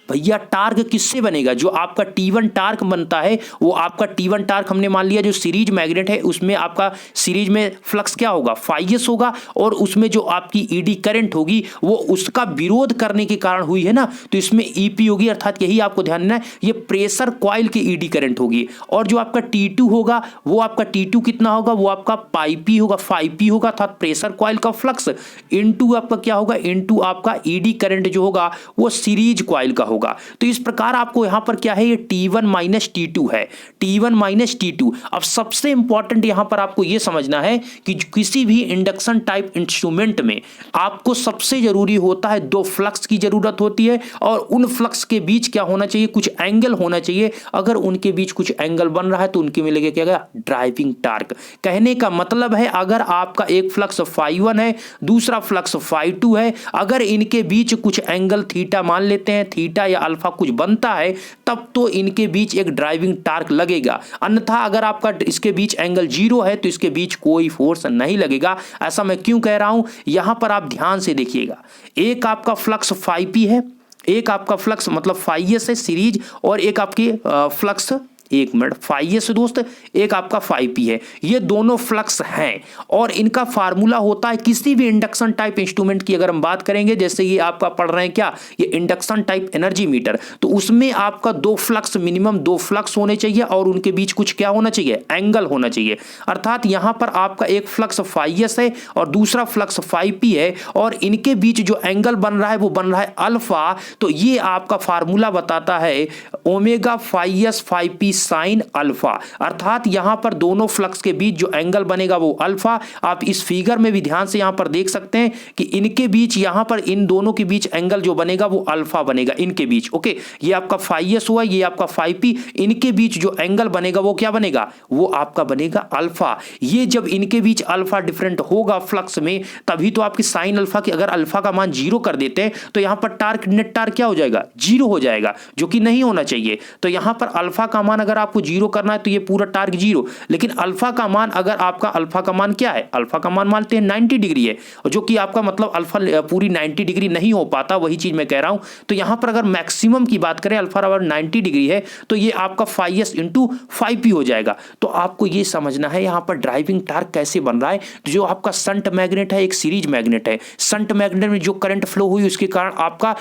भैया टार्क किससे बनेगा, जो आपका T1 टार्क बनता है वो आपका T1 टार्क हमने मान लिया जो सीरीज मैग्नेट है उसमें आपका सीरीज में फ्लक्स क्या होगा, 5s होगा, और उसमें जो आपकी ईडी करंट होगी वो उसका विरोध करने के कारण हुई है ना, तो इसमें ईपी होगी, अर्थात यही आपको ध्यान देना है, ये प्रेशर कॉइल की ईडी करंट होगी। और जो आपका T2 होगा वो आपका T2 कितना होगा, वो आपका 5p होगा, 5p होगा, अर्थात प्रेशर कॉइल का फ्लक्स इनटू आपका क्या होगा, इनटू आपका ईडी करंट जो होगा वो सीरीज कॉइल का होगा। तो इस प्रकार आपको यहां पर क्या है, ये T1 माइनस T2 है, T1 माइनस T2। अब सबसे इंपॉर्टेंट यहां पर आपको यह समझना है कि किसी भी इंडक्शन टाइप इंस्ट्रूमेंट में आपको सबसे जरूरी होता है दो फ्लक्स की जरूरत होती है, और उन फ्लक्स के बीच क्या होना चाहिए, कुछ एंगल होना चाहिए। अगर उनके बीच कुछ एंगल बन रहा है तो उनके मिलेगा क्या गया, ड्राइविंग टार्क। कहने का मतलब है अगर आपका एक फ्लक्स φ1 है, दूसरा फ्लक्स φ2 है, अगर इनके बीच कुछ एंगल थीटा मान लेते हैं, थीटा या अल्फा कुछ बनता है तब तो इनके बीच एक ड्राइविंग टार्क लगेगा, अन्यथा अगर आपका इसके बीच एंगल 0 है तो इसके बीच कोई फोर्स नहीं लगेगा। ऐसा मैं क्यों कह रहा हूं, यहां पर आप ध्यान से देखिएगा, एक आपका फ्लक्स phi है, एक आपका फ्लक्स मतलब phi s है सीरीज, और एक आपकी फ्लक्स, एक मिनट, phi s दोस्त, एक आपका phi p है। ये दोनों फ्लक्स हैं और इनका फार्मूला होता है किसी भी इंडक्शन टाइप इंस्ट्रूमेंट की अगर हम बात करेंगे, जैसे ये आपका पढ़ रहे हैं क्या, ये इंडक्शन टाइप एनर्जी मीटर, तो उसमें आपका दो फ्लक्स, मिनिमम दो फ्लक्स होने चाहिए और उनके बीच कुछ क्या होना चाहिए, एंगल होना चाहिए। अर्थात यहां पर आपका एक फ्लक्स phi s है और दूसरा फ्लक्स phi p है और इनके बीच जो एंगल बन रहा है वो बन रहा है अल्फा। तो ये आपका फार्मूला बताता है omega phi s phi p sine alpha, अर्थात यहां पर दोनों फ्लक्स के बीच जो एंगल बनेगा वो अल्फा। आप इस फिगर में भी ध्यान से यहां पर देख सकते हैं कि इनके बीच, यहां पर इन दोनों के बीच एंगल जो बनेगा वो अल्फा बनेगा इनके बीच। ओके, ये आपका phi s हुआ, ये आपका phi p, इनके बीच जो एंगल बनेगा वो क्या बनेगा, वो आपका बनेगा अल्फा। ये जब इनके बीच अल्फा डिफरेंट होगा फ्लक्स में, तभी तो आपकी साइन अल्फा की, अगर अल्फा का मान 0 कर देते हैं तो यहां पर टार्क, नेट टार्क क्या हो जाएगा, 0 हो जाएगा, जो कि नहीं होना चाहिए। तो यहां पर अल्फा का मान अगर आपको 0 करना है तो ये पूरा टार्क 0, लेकिन अल्फा का मान, अगर आपका अल्फा का मान क्या है, अल्फा का मान मानते हैं 90 डिग्री है, जो कि आपका मतलब अल्फा पूरी 90 डिग्री नहीं हो पाता, वही चीज मैं कह रहा हूं। तो यहां पर अगर मैक्सिमम की बात करें, अल्फा अगर 90 डिग्री है तो ये आपका phi s into phi p हो जाएगा। तो आपको ये समझना है यहां पर ड्राइविंग टार्क कैसे बन रहा है। जो आपका संट मैग्नेट है, एक सीरीज मैग्नेट है, संट मैग्नेट में जो करंट फ्लो हुई उसके कारण आपका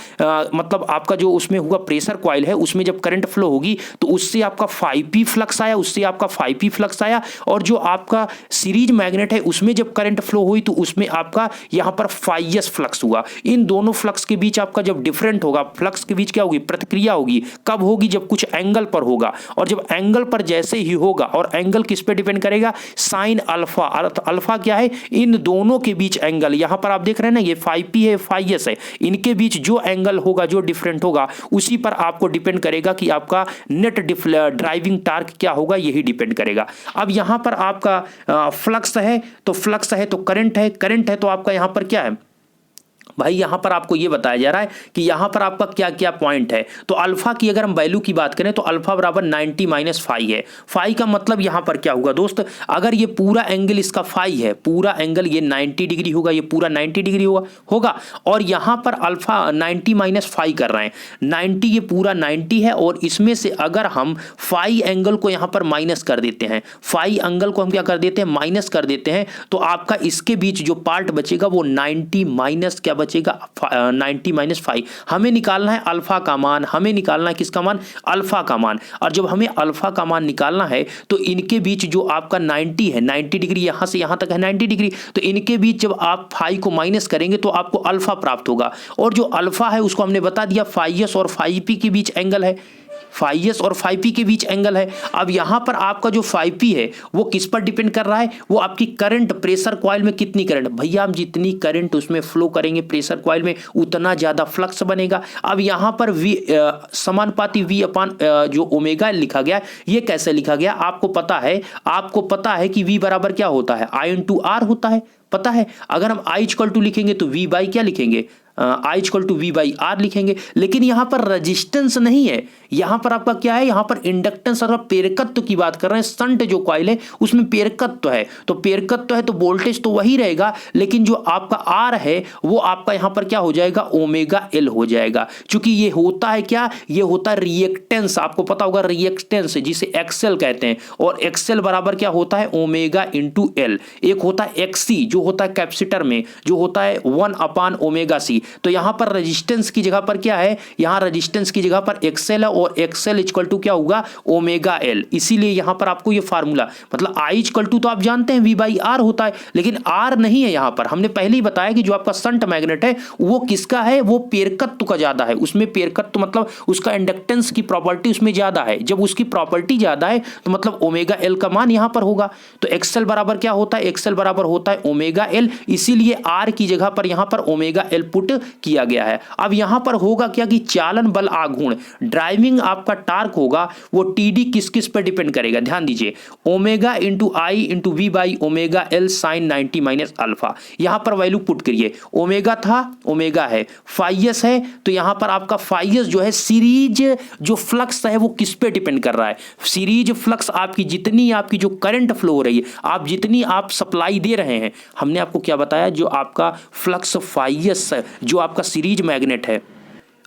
मतलब आपका जो उसमें हुआ प्रेशर कॉइल है, उसमें जब करंट फ्लो होगी तो उससे आपका phi p फ्लक्स आया, उससे आपका phi p फ्लक्स आया, और जो आपका सीरीज मैग्नेट है उसमें जब करंट फ्लो हुई तो उसमें आपका यहां पर phi s फ्लक्स हुआ। इन दोनों फ्लक्स के बीच आपका जब डिफरेंट होगा, फ्लक्स के बीच क्या होगी, प्रतिक्रिया होगी। कब होगी, जब कुछ एंगल पर होगा, और जब एंगल पर जैसे ही होगा, और एंगल किस पे डिपेंड करेगा, साइन अल्फा। अर्थ अल्फा क्या है, इन दोनों के बीच एंगल, यहां पर आप देख रहे हैं ना, ये phi p है, phi s है, इनके बीच जो एंगल होगा, जो डिफरेंट होगा, उसी पर आपको डिपेंड करेगा कि आपका नेट ड्राइविंग टार्क क्या होगा, यही डिपेंड करेगा। अब यहां पर आपका फ्लक्स है तो फ्लक्स है तो करंट है, करंट है तो आपका यहां पर क्या है भाई, यहां पर आपको यह बताया जा रहा है कि यहां पर आपका क्या क्या पॉइंट है। तो अल्फा की अगर हम वैल्यू की बात करें तो अल्फा बराबर 90 माइनस phi है। phi का मतलब यहां पर क्या होगा दोस्त, अगर ये पूरा एंगल इसका phi है, पूरा एंगल ये 90 डिग्री होगा, ये पूरा 90 डिग्री होगा, और यहां पर अल्फा 90 माइनस phi कर रहे हैं, 90 ये पूरा 90 है, और इसमें से अगर हम phi एंगल को यहां पर माइनस कर देते हैं, phi एंगल को हम क्या कर देते हैं, माइनस कर देते हैं, तो आपका इसके बीच जो पार्ट बचेगा वो 90 माइनस क्या बचेगा, 90 माइनस phi। हमें निकालना है अल्फा का मान, हमें निकालना है किसका मान, अल्फा का मान। और जब हमें अल्फा का मान निकालना है तो इनके बीच जो आपका 90 है, 90 डिग्री यहां से यहां तक है 90 डिग्री, तो इनके बीच जब आप phi को माइनस करेंगे तो आपको अल्फा प्राप्त होगा। और जो अल्फा है उसको हमने बता दिया phi s और phi p के बीच एंगल है, phi s और phi p के बीच एंगल है। अब यहां पर आपका जो phi p है वो किस पर डिपेंड कर रहा है, वो आपकी करंट, प्रेशर कॉइल में कितनी करंट, भैया हम जितनी करंट उसमें फ्लो करेंगे प्रेशर कॉइल में उतना ज्यादा फ्लक्स बनेगा। अब यहां पर v समानुपाती v अपान जो ओमेगा लिखा गया, ये कैसे लिखा गया आपको पता है कि v बराबर क्या होता है, I इंटू R होता है, पता है। अगर हम I इक्वल टू लिखेंगे तो v बाई क्या लिखेंगे, I equal to V by R लिखेंगे। लेकिन यहां पर रेजिस्टेंस नहीं है, यहां पर आपका क्या है, यहां पर इंडक्टेंस अथवा प्रेरकत्व की बात कर रहे हैं। संट जो कॉइल है उसमें प्रेरकत्व है, तो प्रेरकत्व है तो वोल्टेज तो वही रहेगा, लेकिन जो आपका आर है वो आपका यहां पर क्या हो जाएगा, ओमेगा एल हो जाएगा। क्योंकि ये होता है क्या, ये होता है रिएक्टेंस, आपको पता होगा रिएक्टेंस जिसे एक्सएल कहते हैं, और एक्सएल बराबर क्या होता है, ओमेगा इंटू एल। एक होता है एक्सी जो होता है कैपेसिटर में, जो होता है 1 अपान ओमेगा सी। तो यहां पर रेजिस्टेंस की जगह पर क्या है, यहां रेजिस्टेंस की जगह पर एक्सएल है, और एक्सएल इक्वल टू क्या होगा, ओमेगा एल। इसीलिए यहां पर आपको ये फार्मूला, मतलब आई इक्वल टू तो आप जानते हैं वी बाई आर होता है, लेकिन आर नहीं है यहां पर। हमने पहले ही बताया कि जो आपका संट मैग्नेट है वो किसका है, वो प्रेरकत्व का ज्यादा है, उसमें प्रेरकत्व मतलब उसका इंडक्टेंस की प्रॉपर्टी उसमें ज्यादा है। जब उसकी प्रॉपर्टी ज्यादा है तो मतलब ओमेगा एल का मान यहां पर होगा। तो एक्सएल बराबर क्या होता है, एक्सएल बराबर होता है ओमेगा एल, इसीलिए आर की जगह पर यहां पर ओमेगा एल पुट कोट किया गया है। अब यहां पर होगा क्या कि चालन बल आघूर्ण, ड्राइविंग आपका टार्क होगा वो टीडी किस किस पर डिपेंड करेगा, ध्यान दीजिए, omega into I into V by omega L sine 90 minus alpha. यहां पर वैल्यू पुट करिए, ओमेगा था, ओमेगा है, फाइयस है, तो यहां पर आपका फाइयस जो है सीरीज जो फ्लक्स है वो किस पे डिपेंड कर रहा है, सीरीज फ्लक्स आपकी जितनी आपकी जो करंट फ्लो हो रही है, आप जितनी आप सप्लाई दे रहे हैं, हमने आपको क्या बताया, जो आपका फ्लक्स फाइयस जो आपका सीरीज मैग्नेट है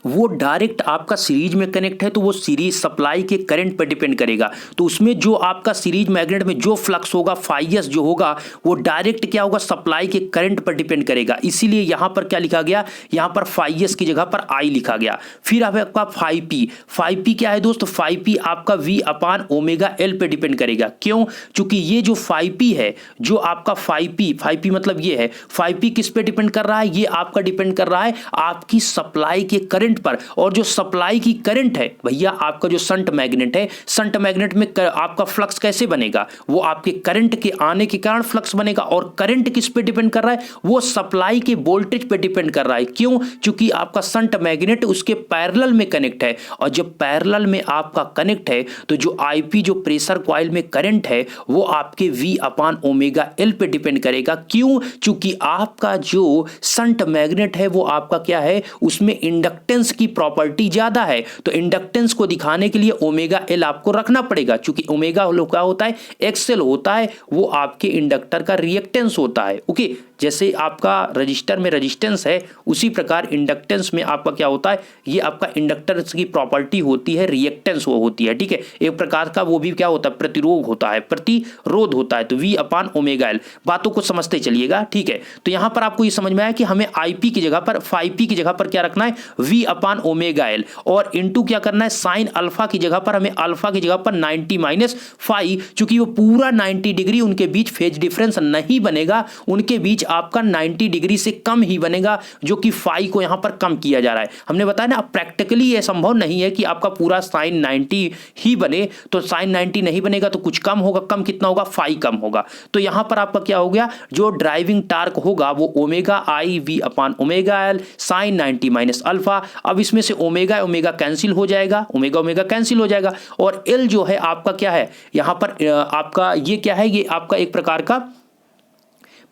वो डायरेक्ट आपका सीरीज में कनेक्ट है, तो वो सीरीज सप्लाई के करंट पर डिपेंड करेगा। तो उसमें जो आपका सीरीज मैग्नेट में जो फ्लक्स होगा, फाइयस जो होगा वो डायरेक्ट क्या होगा, सप्लाई के करंट पर डिपेंड करेगा। इसीलिए यहां पर क्या लिखा गया, यहां पर फाइयस की जगह पर आई लिखा गया। फिर आपका 5P क्या है दोस्त, 5P आपका V अपान ओमेगा एल पे डिपेंड करेगा। क्यों, चूंकि ये जो 5P है, जो आपका 5P मतलब ये है, 5P किस पे डिपेंड कर रहा है, ये आपका डिपेंड कर रहा है आपकी सप्लाई के करंट पर। और जो सप्लाई की करंट है भैया, आपका जो शंट मैग्नेट है, शंट मैग्नेट में आपका फ्लक्स कैसे बनेगा, वो आपके करंट के आने के कारण फ्लक्स बनेगा। और करंट किस पे डिपेंड कर रहा है, वो सप्लाई के वोल्टेज पे डिपेंड कर रहा है। क्यों, क्योंकि आपका शंट मैग्नेट उसके पैरेलल में कनेक्ट है, और जब पैरेलल में आपका कनेक्ट है तो जो आईपी जो प्रेशर कॉइल में करंट है वो आपके V अपान ओमेगा एल पे डिपेंड करेगा। क्यों, क्योंकि आपका जो शंट मैग्नेट है वो आपका क्या है, उसमें इंडक्टेंस की प्रॉपर्टी ज्यादा है, तो इंडक्टेंस को दिखाने के लिए ओमेगा एल आपको रखना पड़ेगा। क्योंकि ओमेगा क्या होता है, एक्सएल होता है, वो आपके इंडक्टर का रिएक्टेंस होता है। ओके, जैसे आपका रजिस्टर में रेजिस्टेंस है, उसी प्रकार इंडक्टेंस में आपका क्या होता है, ये आपका इंडक्टर की प्रॉपर्टी होती है, रिएक्टेंस वो होती है। ठीक है, एक प्रकार का वो भी क्या होता है, प्रतिरोध होता है, प्रतिरोध होता है। तो V अपान ओमेगा एल, बातों को समझते चलिएगा। ठीक है, तो यहां पर आपको ये समझ में आया कि हमें IP की जगह पर 5P की जगह पर क्या रखना है, V अपान ओमेगा एल, और इंटू क्या करना है, साइन अल्फा की जगह पर हमें अल्फा की जगह पर 90 माइनस फाई, चूंकि वो पूरा 90 डिग्री उनके बीच फेज डिफरेंस नहीं बनेगा, उनके बीच आपका 90 डिग्री से कम ही बनेगा, जो कि फाई को यहां पर कम किया जा रहा है। हमने बताया ना, प्रैक्टिकली यह संभव नहीं है कि आपका पूरा साइन 90 ही बने, तो साइन 90 नहीं बनेगा तो कुछ कम होगा, कम कितना होगा, फाई कम होगा। तो यहां पर आपका क्या हो गया, जो ड्राइविंग टार्क होगा वो ओमेगा आई V upon omega L sine 90 minus alpha. अब इसमें से ओमेगा ओमेगा कैंसिल हो जाएगा, ओमेगा ओमेगा कैंसिल हो जाएगा, और एल जो है आपका क्या है, यहां पर आपका ये क्या है, ये आपका एक प्रकार का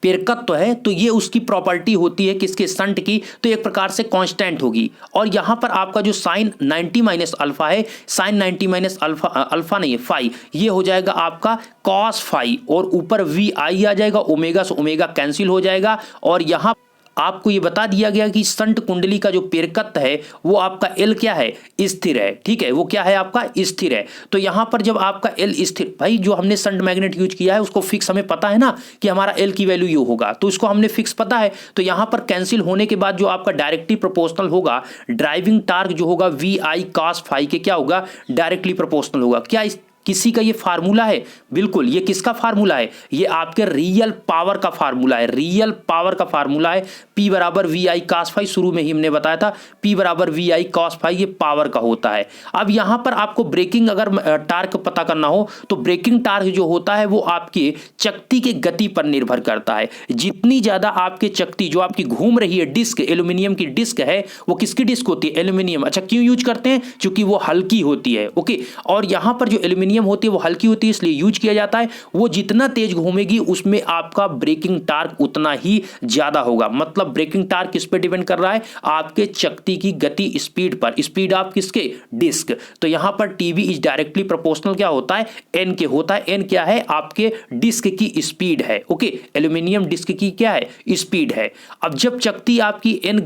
पेरकत्व है, तो ये उसकी प्रॉपर्टी होती है किसके, शंट की, तो एक प्रकार से कांस्टेंट होगी। और यहां पर आपका जो साइन 90 माइनस अल्फा है, साइन 90 माइनस अल्फा, अल्फा नहीं है फाई, ये हो जाएगा आपका कॉस फाई, और ऊपर V आई आ जाएगा, ओमेगा से ओमेगा कैंसिल हो जाएगा। और यहां आपको ये बता दिया गया कि शंट कुंडली का जो पेरकत्व है वो आपका एल क्या है, स्थिर है। ठीक है, वो क्या है आपका स्थिर है। तो यहां पर जब आपका एल स्थिर, भाई जो हमने शंट मैग्नेट यूज किया है उसको फिक्स हमें पता है ना कि हमारा एल की वैल्यू ये होगा, तो इसको हमने फिक्स पता है। तो यहां पर कैंसिल होने के बाद जो आपका डायरेक्टली प्रोपोर्शनल होगा, ड्राइविंग टार्क जो होगा V आई कॉस फाई के क्या होगा, डायरेक्टली प्रोपोर्शनल होगा। क्या किसी का ये फार्मूला है, बिल्कुल, ये किसका फार्मूला है, ये आपके रियल पावर का फार्मूला है, रियल पावर का फार्मूला है। P बराबर V आई कॉस फाई, शुरू में ही हमने बताया था, P बराबर V आई कॉस फाई, ये पावर का होता है। अब यहां पर आपको ब्रेकिंग अगर टार्क पता करना हो तो ब्रेकिंग टार्क जो होता है वो आपके चकती के गति पर निर्भर करता है। जितनी ज्यादा आपके चकती जो आपकी घूम रही है, डिस्क एल्यूमिनियम की डिस्क है, वो किसकी डिस्क होती है, एल्यूमिनियम। अच्छा, क्यों यूज करते हैं, क्योंकि वो हल्की होती है। ओके, और यहां पर जो एल्यूमिनियम होती है वो हल्की होती है, इसलिए यूज किया जाता है। वो जितना तेज घूमेगी उसमें आपका ब्रेकिंग टार्क उतना ही ज्यादा होगा। मतलब ब्रेकिंग टार्क किस पे डिपेंड कर रहा है, आपके चकती की गति, स्पीड पर, स्पीड ऑफ किसके, डिस्क। तो यहां पर टीवी इज डायरेक्टली प्रोपोर्शनल क्या होता है, एन के होता है। एन क्या है, आपके डिस्क की स्पीड है। ओके, एल्यूमिनियम डिस्क की क्या है, स्पीड है। अब जब चकती आपकी एन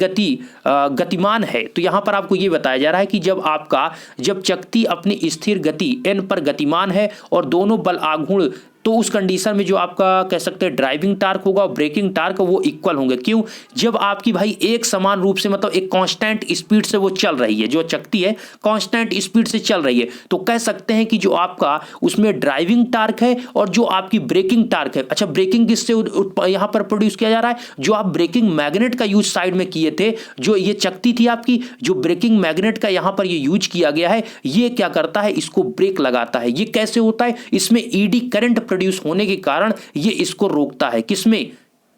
गतिमान है, तो यहां पर आपको यह बताया जा रहा है कि जब चकती अपनी स्थिर गति एन पर गतिमान है और दोनों बल आघूर्ण, तो उस कंडीशन में जो आपका कह सकते हैं ड्राइविंग टार्क होगा और ब्रेकिंग टार्क वो इक्वल होंगे। क्यों, जब आपकी भाई एक समान रूप से, मतलब एक कांस्टेंट स्पीड से वो चल रही है, जो चकती है कांस्टेंट स्पीड से चल रही है, तो कह सकते हैं कि जो आपका उसमें ड्राइविंग टार्क है और जो आपकी ब्रेकिंग टार्क है। अच्छा, ब्रेकिंग किससे यहां पर प्रोड्यूस किया जा रहा है, जो आप ब्रेकिंग मैग्नेट का यूज साइड में किए थे, जो ये चकती थी आपकी, जो ब्रेकिंग मैग्नेट का यहां पर ये यूज किया गया है, ये क्या करता है, इसको ब्रेक लगाता है। ये कैसे होता है, इसमें ईडी करंट प्रोड्यूस होने के कारण ये इसको रोकता है, किसमें,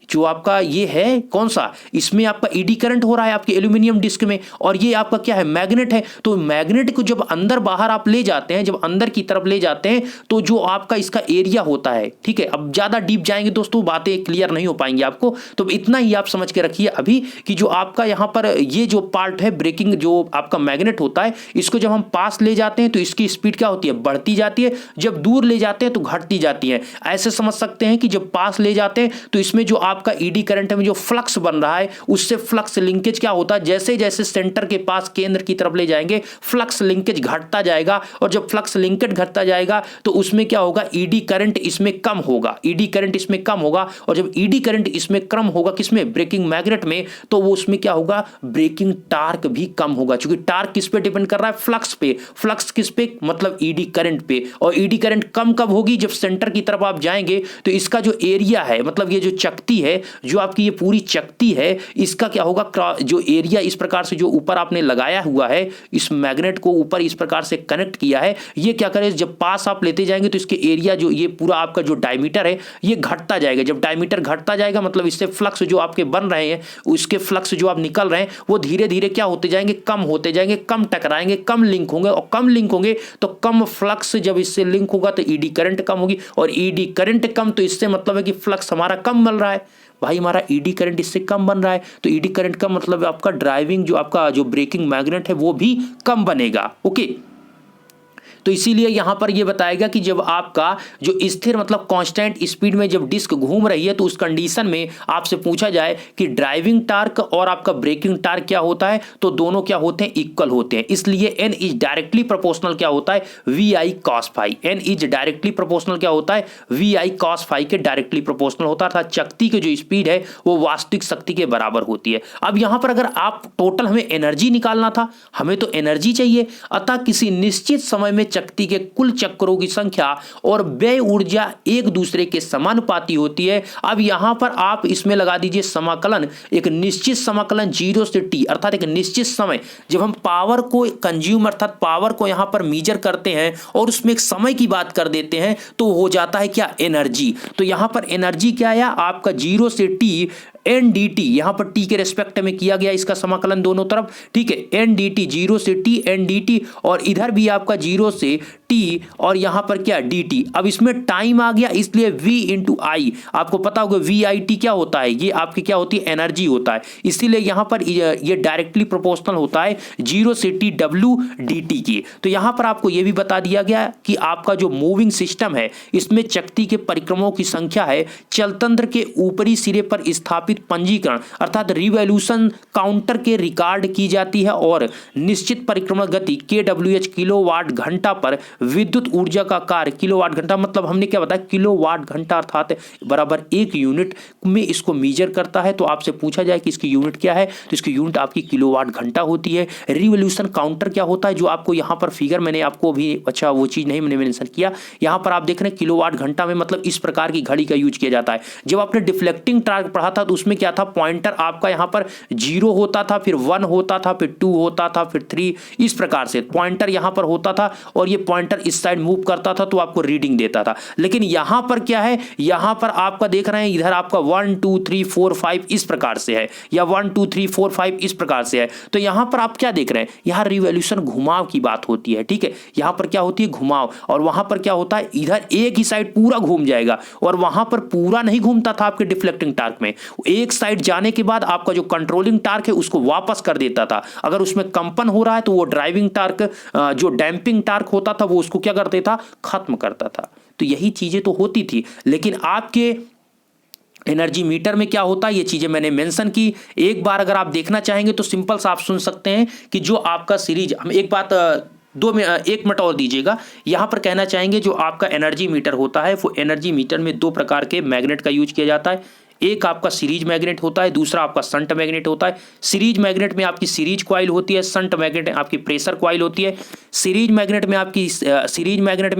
जो आपका ये है कौन सा, इसमें आपका ईडी करंट हो रहा है आपके एल्यूमिनियम डिस्क में, और ये आपका क्या है, मैग्नेट है। तो मैग्नेट को जब अंदर बाहर आप ले जाते हैं, जब अंदर की तरफ ले जाते हैं, तो जो आपका इसका एरिया होता है, ठीक है, अब ज्यादा डीप जाएंगे दोस्तों बातें क्लियर नहीं हो पाएंगी आपको, तो इतना ही आप समझ के रखिए अभी कि जो आपका यहां पर ये जो पार्ट है ब्रेकिंग, जो आपका मैग्नेट होता है, इसको जब हम पास ले जाते हैं तो इसकी स्पीड क्या होती है, बढ़ती जाती है, जब दूर ले जाते हैं तो घटती जाती है। ऐसे समझ सकते हैं कि जब पास ले जाते हैं तो इसमें जो आपका ईडी करंट में जो फ्लक्स बन रहा है, उससे फ्लक्स लिंकेज क्या होता है, जैसे जैसे सेंटर के पास केंद्र की तरफ ले जाएंगे फ्लक्स लिंकेज घटता जाएगा, और जब फ्लक्स लिंकेज घटता जाएगा तो उसमें क्या होगा, ईडी करंट इसमें कम होगा, ईडी करंट इसमें कम होगा, और जब ईडी करंट इसमें कम होगा किसमें, ब्रेकिंग मैग्नेट में, तो वो उसमें क्या होगा, ब्रेकिंग टार्क भी कम होगा, क्योंकि टार्क किस पे डिपेंड कर रहा है, फ्लक्स पे, फ्लक्स किस पे, मतलब ईडी करंट पे, और ईडी करंट कम कब होगी, जब सेंटर की तरफ आप जाएंगे तो इसका जो एरिया है, मतलब ये जो चकती है, जो आपकी ये पूरी चकती है, इसका क्या होगा, जो एरिया इस प्रकार से जो ऊपर आपने लगाया हुआ है, इस मैग्नेट को ऊपर इस प्रकार से कनेक्ट किया है, ये क्या करे, जब पास आप लेते जाएंगे तो इसके एरिया जो ये पूरा आपका जो डायमीटर है ये घटता जाएगा। जब डायमीटर घटता जाएगा मतलब इससे फ्लक्स जो आपके बन रहे हैं, उसके फ्लक्स जो आप निकल रहे हैं वो धीरे धीरे क्या होते जाएंगे, कम होते जाएंगे, कम टकराएंगे, कम लिंक होंगे, और कम लिंक होंगे तो कम फ्लक्स जब इससे लिंक होगा तो ईडी करंट कम होगी, और ईडी करंट कम तो इससे मतलब है कि फ्लक्स हमारा कम मिल रहा है, भाई हमारा ईडी करंट इससे कम बन रहा है, तो ईडी करंट का मतलब आपका ड्राइविंग जो आपका जो ब्रेकिंग मैग्नेट है वो भी कम बनेगा। ओके, तो इसीलिए यहां पर यह बताएगा कि जब आपका जो स्थिर मतलब कांस्टेंट स्पीड में जब डिस्क घूम रही है तो उस कंडीशन में आपसे पूछा जाए कि ड्राइविंग टार्क और आपका ब्रेकिंग टार्क क्या होता है, तो दोनों क्या होते हैं, इक्वल होते हैं। इसलिए n इज डायरेक्टली प्रोपोर्शनल क्या होता है, VI cos phi। n is directly proportional क्या होता है, VI cos phi के डायरेक्टली प्रोपोर्शनल होता है, अर्थात चकती की जो स्पीड है वो वास्तविक शक्ति के बराबर होती है। अब यहां पर अगर आप टोटल हमें एनर्जी निकालना था, हमें तो एनर्जी चाहिए, अतः किसी निश्चित समय में चकती के कुल चक्रों की संख्या और व्यय ऊर्जा एक दूसरे के समानुपाती होती है। अब यहां पर आप इसमें लगा दीजिए समाकलन, एक निश्चित समाकलन 0 से t, अर्थात एक निश्चित समय जब हम पावर को कंज्यूम अर्थात पावर को यहां पर मीजर करते हैं और उसमें एक समय की बात कर देते हैं तो हो जाता है क्या, एनर्जी। तो यहां पर एनर्जी क्या है आपका 0 से t NDT, यहां पर t के रेस्पेक्ट में किया गया इसका समाकलन दोनों तरफ, ठीक है, NDT 0 से t NDT, और इधर भी आपका 0 से t और यहां पर क्या dt। अब इसमें टाइम आ गया इसलिए v इंटू आई, आपको पता होगा VIT क्या होता है, ये आपकी क्या होती है, एनर्जी होता है, इसीलिए यहां पर ये डायरेक्टली प्रोपोर्शनल होता है 0 से t W dt की। तो यहां पर आपको यह भी बता दिया गया कि आपका जो मूविंग सिस्टम है इसमें चकती के परिक्रमों की संख्या है चलतंत्र के ऊपरी सिरे पर स्थापित पंजीकरण अर्थात रिवॉल्यूशन काउंटर के रिकॉर्ड की जाती है, और निश्चित परिक्रमण गति kWh किलोवाट घंटा पर विद्युत ऊर्जा का कार्य किलोवाट घंटा, मतलब हमने क्या बताया, किलोवाट घंटा अर्थात बराबर 1 यूनिट में इसको मीजर करता है। तो आपसे पूछा जाए कि इसकी यूनिट क्या है, तो इसकी यूनिट आपकी किलोवाट घंटा होती है। रिवॉल्यूशन काउंटर क्या होता है, जो आपको यहाँ पर फिगर मैंने आपको भी अच्छा वो चीज नहीं मैंने मेंशन किया, यहाँ पर आप देख रहे हैं किलोवाट घंटा में, मतलब इस प्रकार की घड़ी का यूज किया जाता है। जब आपने डिफ्लेक्टिंग टार्क पढ़ा था तो उसमें क्या था, पॉइंटर आपका यहाँ पर 0 होता था, फिर 1 होता था, फिर 2 होता था, फिर 3, इस प्रकार से पॉइंटर यहाँ पर होता था, और ये पॉइंटर इस साइड मूव करता था तो आपको रीडिंग देता था। लेकिन यहां पर क्या है, यहां पर आपका देख रहे हैं इधर आपका 1 2 3 4 5 इस प्रकार से है, या 1 2 3 4 5 इस प्रकार से है। तो यहां पर आप क्या देख रहे हैं, यहां रिवॉल्यूशन घुमाव की बात होती है, ठीक है, यहां पर क्या होती है, घुमाव, और वहां पर क्या होता है, इधर एक ही साइड पूरा घूम जाएगा, और वहां पर पूरा नहीं घूमता था आपके डिफ्लेक्टिंग टार्क में, एक साइड जाने के बाद आपका जो कंट्रोलिंग टार्क है उसको वापस कर देता था। अगर उसमें कंपन हो रहा है तो वो ड्राइविंग टार्क जो डैंपिंग टार्क होता था वो उसको क्या कर देता, खत्म करता था। तो यही चीजें तो होती थी, लेकिन आपके एनर्जी मीटर में क्या होता है, ये चीजें मैंने मेंशन की। एक बार अगर आप देखना चाहेंगे तो सिंपल सा आप सुन सकते हैं कि जो आपका सीरीज, हम एक बात 1 मिनट और दीजिएगा, यहां पर कहना चाहेंगे जो आपका एनर्जी मीटर होता है वो एनर्जी मीटर में 2 प्रकार के मैग्नेट का यूज किया जाता है। एक आपका सीरीज मैग्नेट होता है, दूसरा आपका शंट मैग्नेट होता है। सीरीज मैग्नेट में आपकी सीरीज कॉइल होती है, शंट मैग्नेट में आपकी प्रेशर कॉइल होती है। सीरीज मैग्नेट में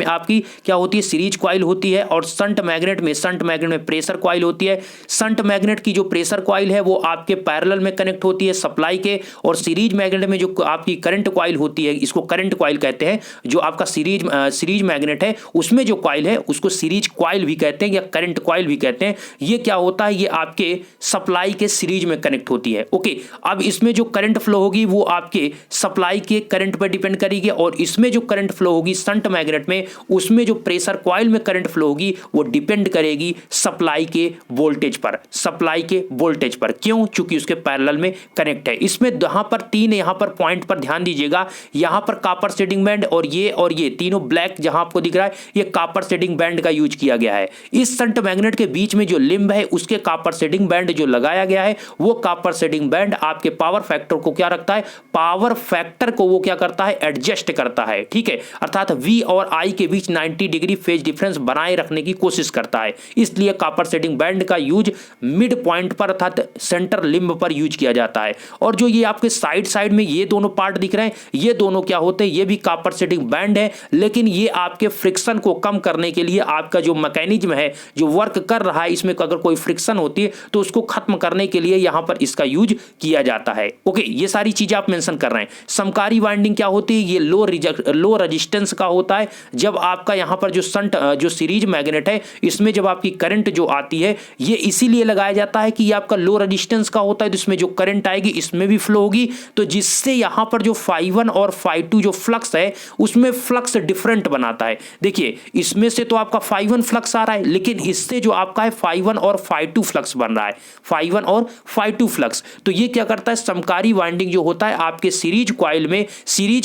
आपकी क्या होती है, सीरीज कॉइल होती है, और शंट मैग्नेट में प्रेशर कॉइल होती है। शंट मैग्नेट की जो प्रेशर कॉइल है वो आपके पैरेलल में कनेक्ट होती है सप्लाई के, और सीरीज मैग्नेट में जो आपकी करंट कॉइल होती है, इसको करंट कॉइल कहते हैं। जो आपका सीरीज मैग्नेट है उसमें जो कॉइल है उसको सीरीज कॉइल भी कहते हैं या करंट कॉइल भी कहते हैं। ये क्या होता है, है ये आपके सप्लाई के सीरीज में कनेक्ट होती है। ओके, अब इसमें जो करंट फ्लो होगी वो आपके सप्लाई के करंट पर डिपेंड करेगी, और इसमें जो करंट फ्लो होगी शंट मैग्नेट में, उसमें जो प्रेशर कॉइल में करंट फ्लो होगी वो डिपेंड करेगी सप्लाई के वोल्टेज पर, सप्लाई के वोल्टेज पर। क्यों? चूंकि उसके पैरेलल में कनेक्ट है। इसमें यहां पर तीन यहां पर पॉइंट पर ध्यान दीजिएगा, यहां पर कॉपर शेडिंग बैंड और ये तीनों ब्लैक जहां आपको दिख रहा है ये कॉपर शेडिंग बैंड का यूज किया गया है। इस शंट मैग्नेट के बीच में जो लिंब है उसके कॉपर शेडिंग बैंड जो लगाया गया है वो कॉपर शेडिंग बैंड आपके पावर फैक्टर को क्या रखता है, पावर फैक्टर को वो क्या करता है, एडजस्ट करता है। ठीक है, अर्थात V और I के बीच 90 डिग्री फेज डिफरेंस बनाए रखने की कोशिश करता है। इसलिए कॉपर शेडिंग बैंड का यूज मिड पॉइंट पर अर्थात सेंटर लिंब पर यूज किया जाता है। और जो ये आपके साइड में ये दोनों पार्ट दिख रहे हैं, ये दोनों क्या होते हैं, ये भी कॉपर शेडिंग बैंड है, लेकिन ये आपके फ्रिक्शन को कम करने के लिए आपका जो मैकेनिज्म है जो वर्क कर रहा है, इसमें अगर कोई फ्रिक्शन होती है तो उसको खत्म करने के लिए यहां पर इसका यूज किया जाता है। ओके, ये सारी चीजें आप मेंशन कर रहे हैं। समकारी वाइंडिंग क्या होती है, ये लो रेजिस्टेंस का होता है। जब आपका यहां पर जो शंट जो सीरीज मैग्नेट है इसमें जब आपकी करंट जो आती है ये इसीलिए लगाया जाता है कि ये आपका लो रेजिस्टेंस का होता है, तो इसमें जो करंट आएगी इसमें भी फ्लो होगी, तो जिससे यहां पर जो φ1 और φ2 जो फ्लक्स है उसमें फ्लक्स डिफरेंट बनाता है। देखिए, इसमें से तो आपका φ1 फ्लक्स आ रहा है, लेकिन इससे जो आपका है φ1 और φ2 फ्लक्स बन रहा है, φ1 और φ2 फ्लक्स। तो ये क्या करता है, समकारी वाइंडिंग जो होता है आपके सीरीज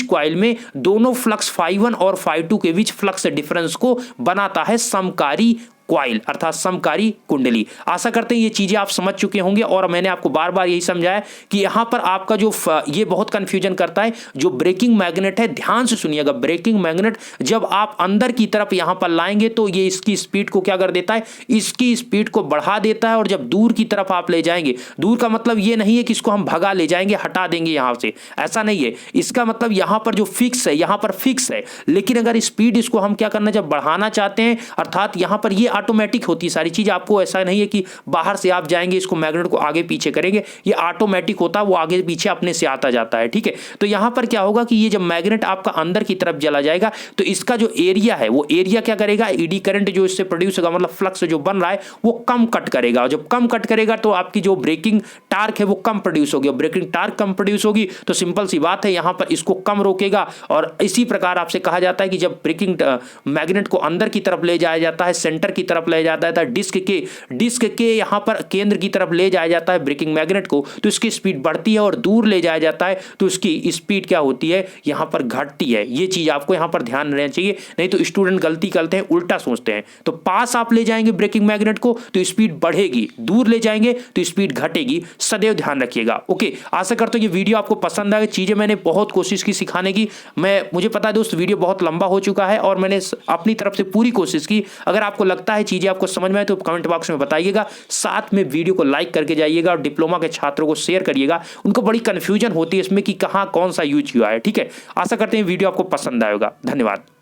कॉइल में दोनों फ्लक्स φ1 और φ2 के बीच फ्लक्स डिफरेंस को बनाता है समकारी कॉइल अर्थात समकारी कुंडली। आशा करते हैं ये चीजें आप समझ चुके होंगे, और मैंने आपको बार बार यही समझाया कि यहां पर आपका जो ये बहुत कंफ्यूजन करता है, जो ब्रेकिंग मैग्नेट है, ध्यान से सुनिएगा, ब्रेकिंग मैग्नेट जब आप अंदर की तरफ यहां पर लाएंगे तो ये इसकी स्पीड को क्या कर देता है, इसकी स्पीड को बढ़ा देता है, और जब दूर की तरफ आप ले जाएंगे, दूर का मतलब ये नहीं है कि इसको हम भगा ले जाएंगे, हटा देंगे यहां से, ऐसा नहीं है। इसका मतलब यहां पर जो फिक्स है, यहां पर फिक्स है, लेकिन अगर स्पीड इसको हम क्या करना, जब बढ़ाना चाहते हैं, अर्थात यहां पर ये ऑटोमेटिक होती है सारी चीज, आपको ऐसा नहीं है कि बाहर से आप जाएंगे इसको मैग्नेट को आगे पीछे करेंगे, ये ऑटोमेटिक होता है, वो आगे पीछे अपने से आता जाता है। ठीक है, तो यहां पर क्या होगा कि ये जब मैग्नेट आपका अंदर की तरफ चला जाएगा तो इसका जो एरिया है वो एरिया क्या करेगा, ईडी करंट जो इससे प्रोड्यूस होगा, मतलब फ्लक्स जो बन रहा है वो कम कट करेगा, और जब कम कट करेगा तो आपकी जो ब्रेकिंग टार्क है वो कम प्रोड्यूस होगी, ब्रेकिंग टार्क कम प्रोड्यूस होगी तो सिंपल सी बात है यहां पर इसको कम रोकेगा। और इसी प्रकार आपसे कहा जाता है कि जब ब्रेकिंग मैग्नेट को अंदर की तरफ ले जाया जाता है, सेंटर की तरफ ले जाता है, डिस्क के यहां पर केंद्र की तरफ ले जाया जाता है ब्रेकिंग मैग्नेट को, तो इसकी स्पीड बढ़ती है, और दूर ले जाया जाता है तो इसकी स्पीड क्या होती है, यहां पर घटती है। ये चीज आपको यहां पर ध्यान रहना चाहिए, नहीं तो स्टूडेंट गलती करते हैं, उल्टा सोचते हैं। तो पास आप ले जाएंगे ब्रेकिंग मैग्नेट को तो स्पीड बढ़ेगी, दूर ले जाएंगे तो स्पीड घटेगी, सदैव ध्यान रखिएगा। ओके, आशा करता हूं ये वीडियो आपको पसंद आए। चीजें मैंने बहुत कोशिश की सिखाने की, मुझे पता है दोस्त वीडियो बहुत लंबा हो चुका है और मैंने अपनी तरफ से पूरी कोशिश की। अगर आपको लगता है चीजें आपको समझ में आए तो कमेंट बॉक्स में बताइएगा, साथ में वीडियो को लाइक करके जाइएगा, और डिप्लोमा के छात्रों को शेयर करिएगा, उनको बड़ी कंफ्यूजन होती है इसमें कि कहां कौन सा यूज हुआ है। ठीक है, आशा करते हैं वीडियो आपको पसंद आएगा। धन्यवाद।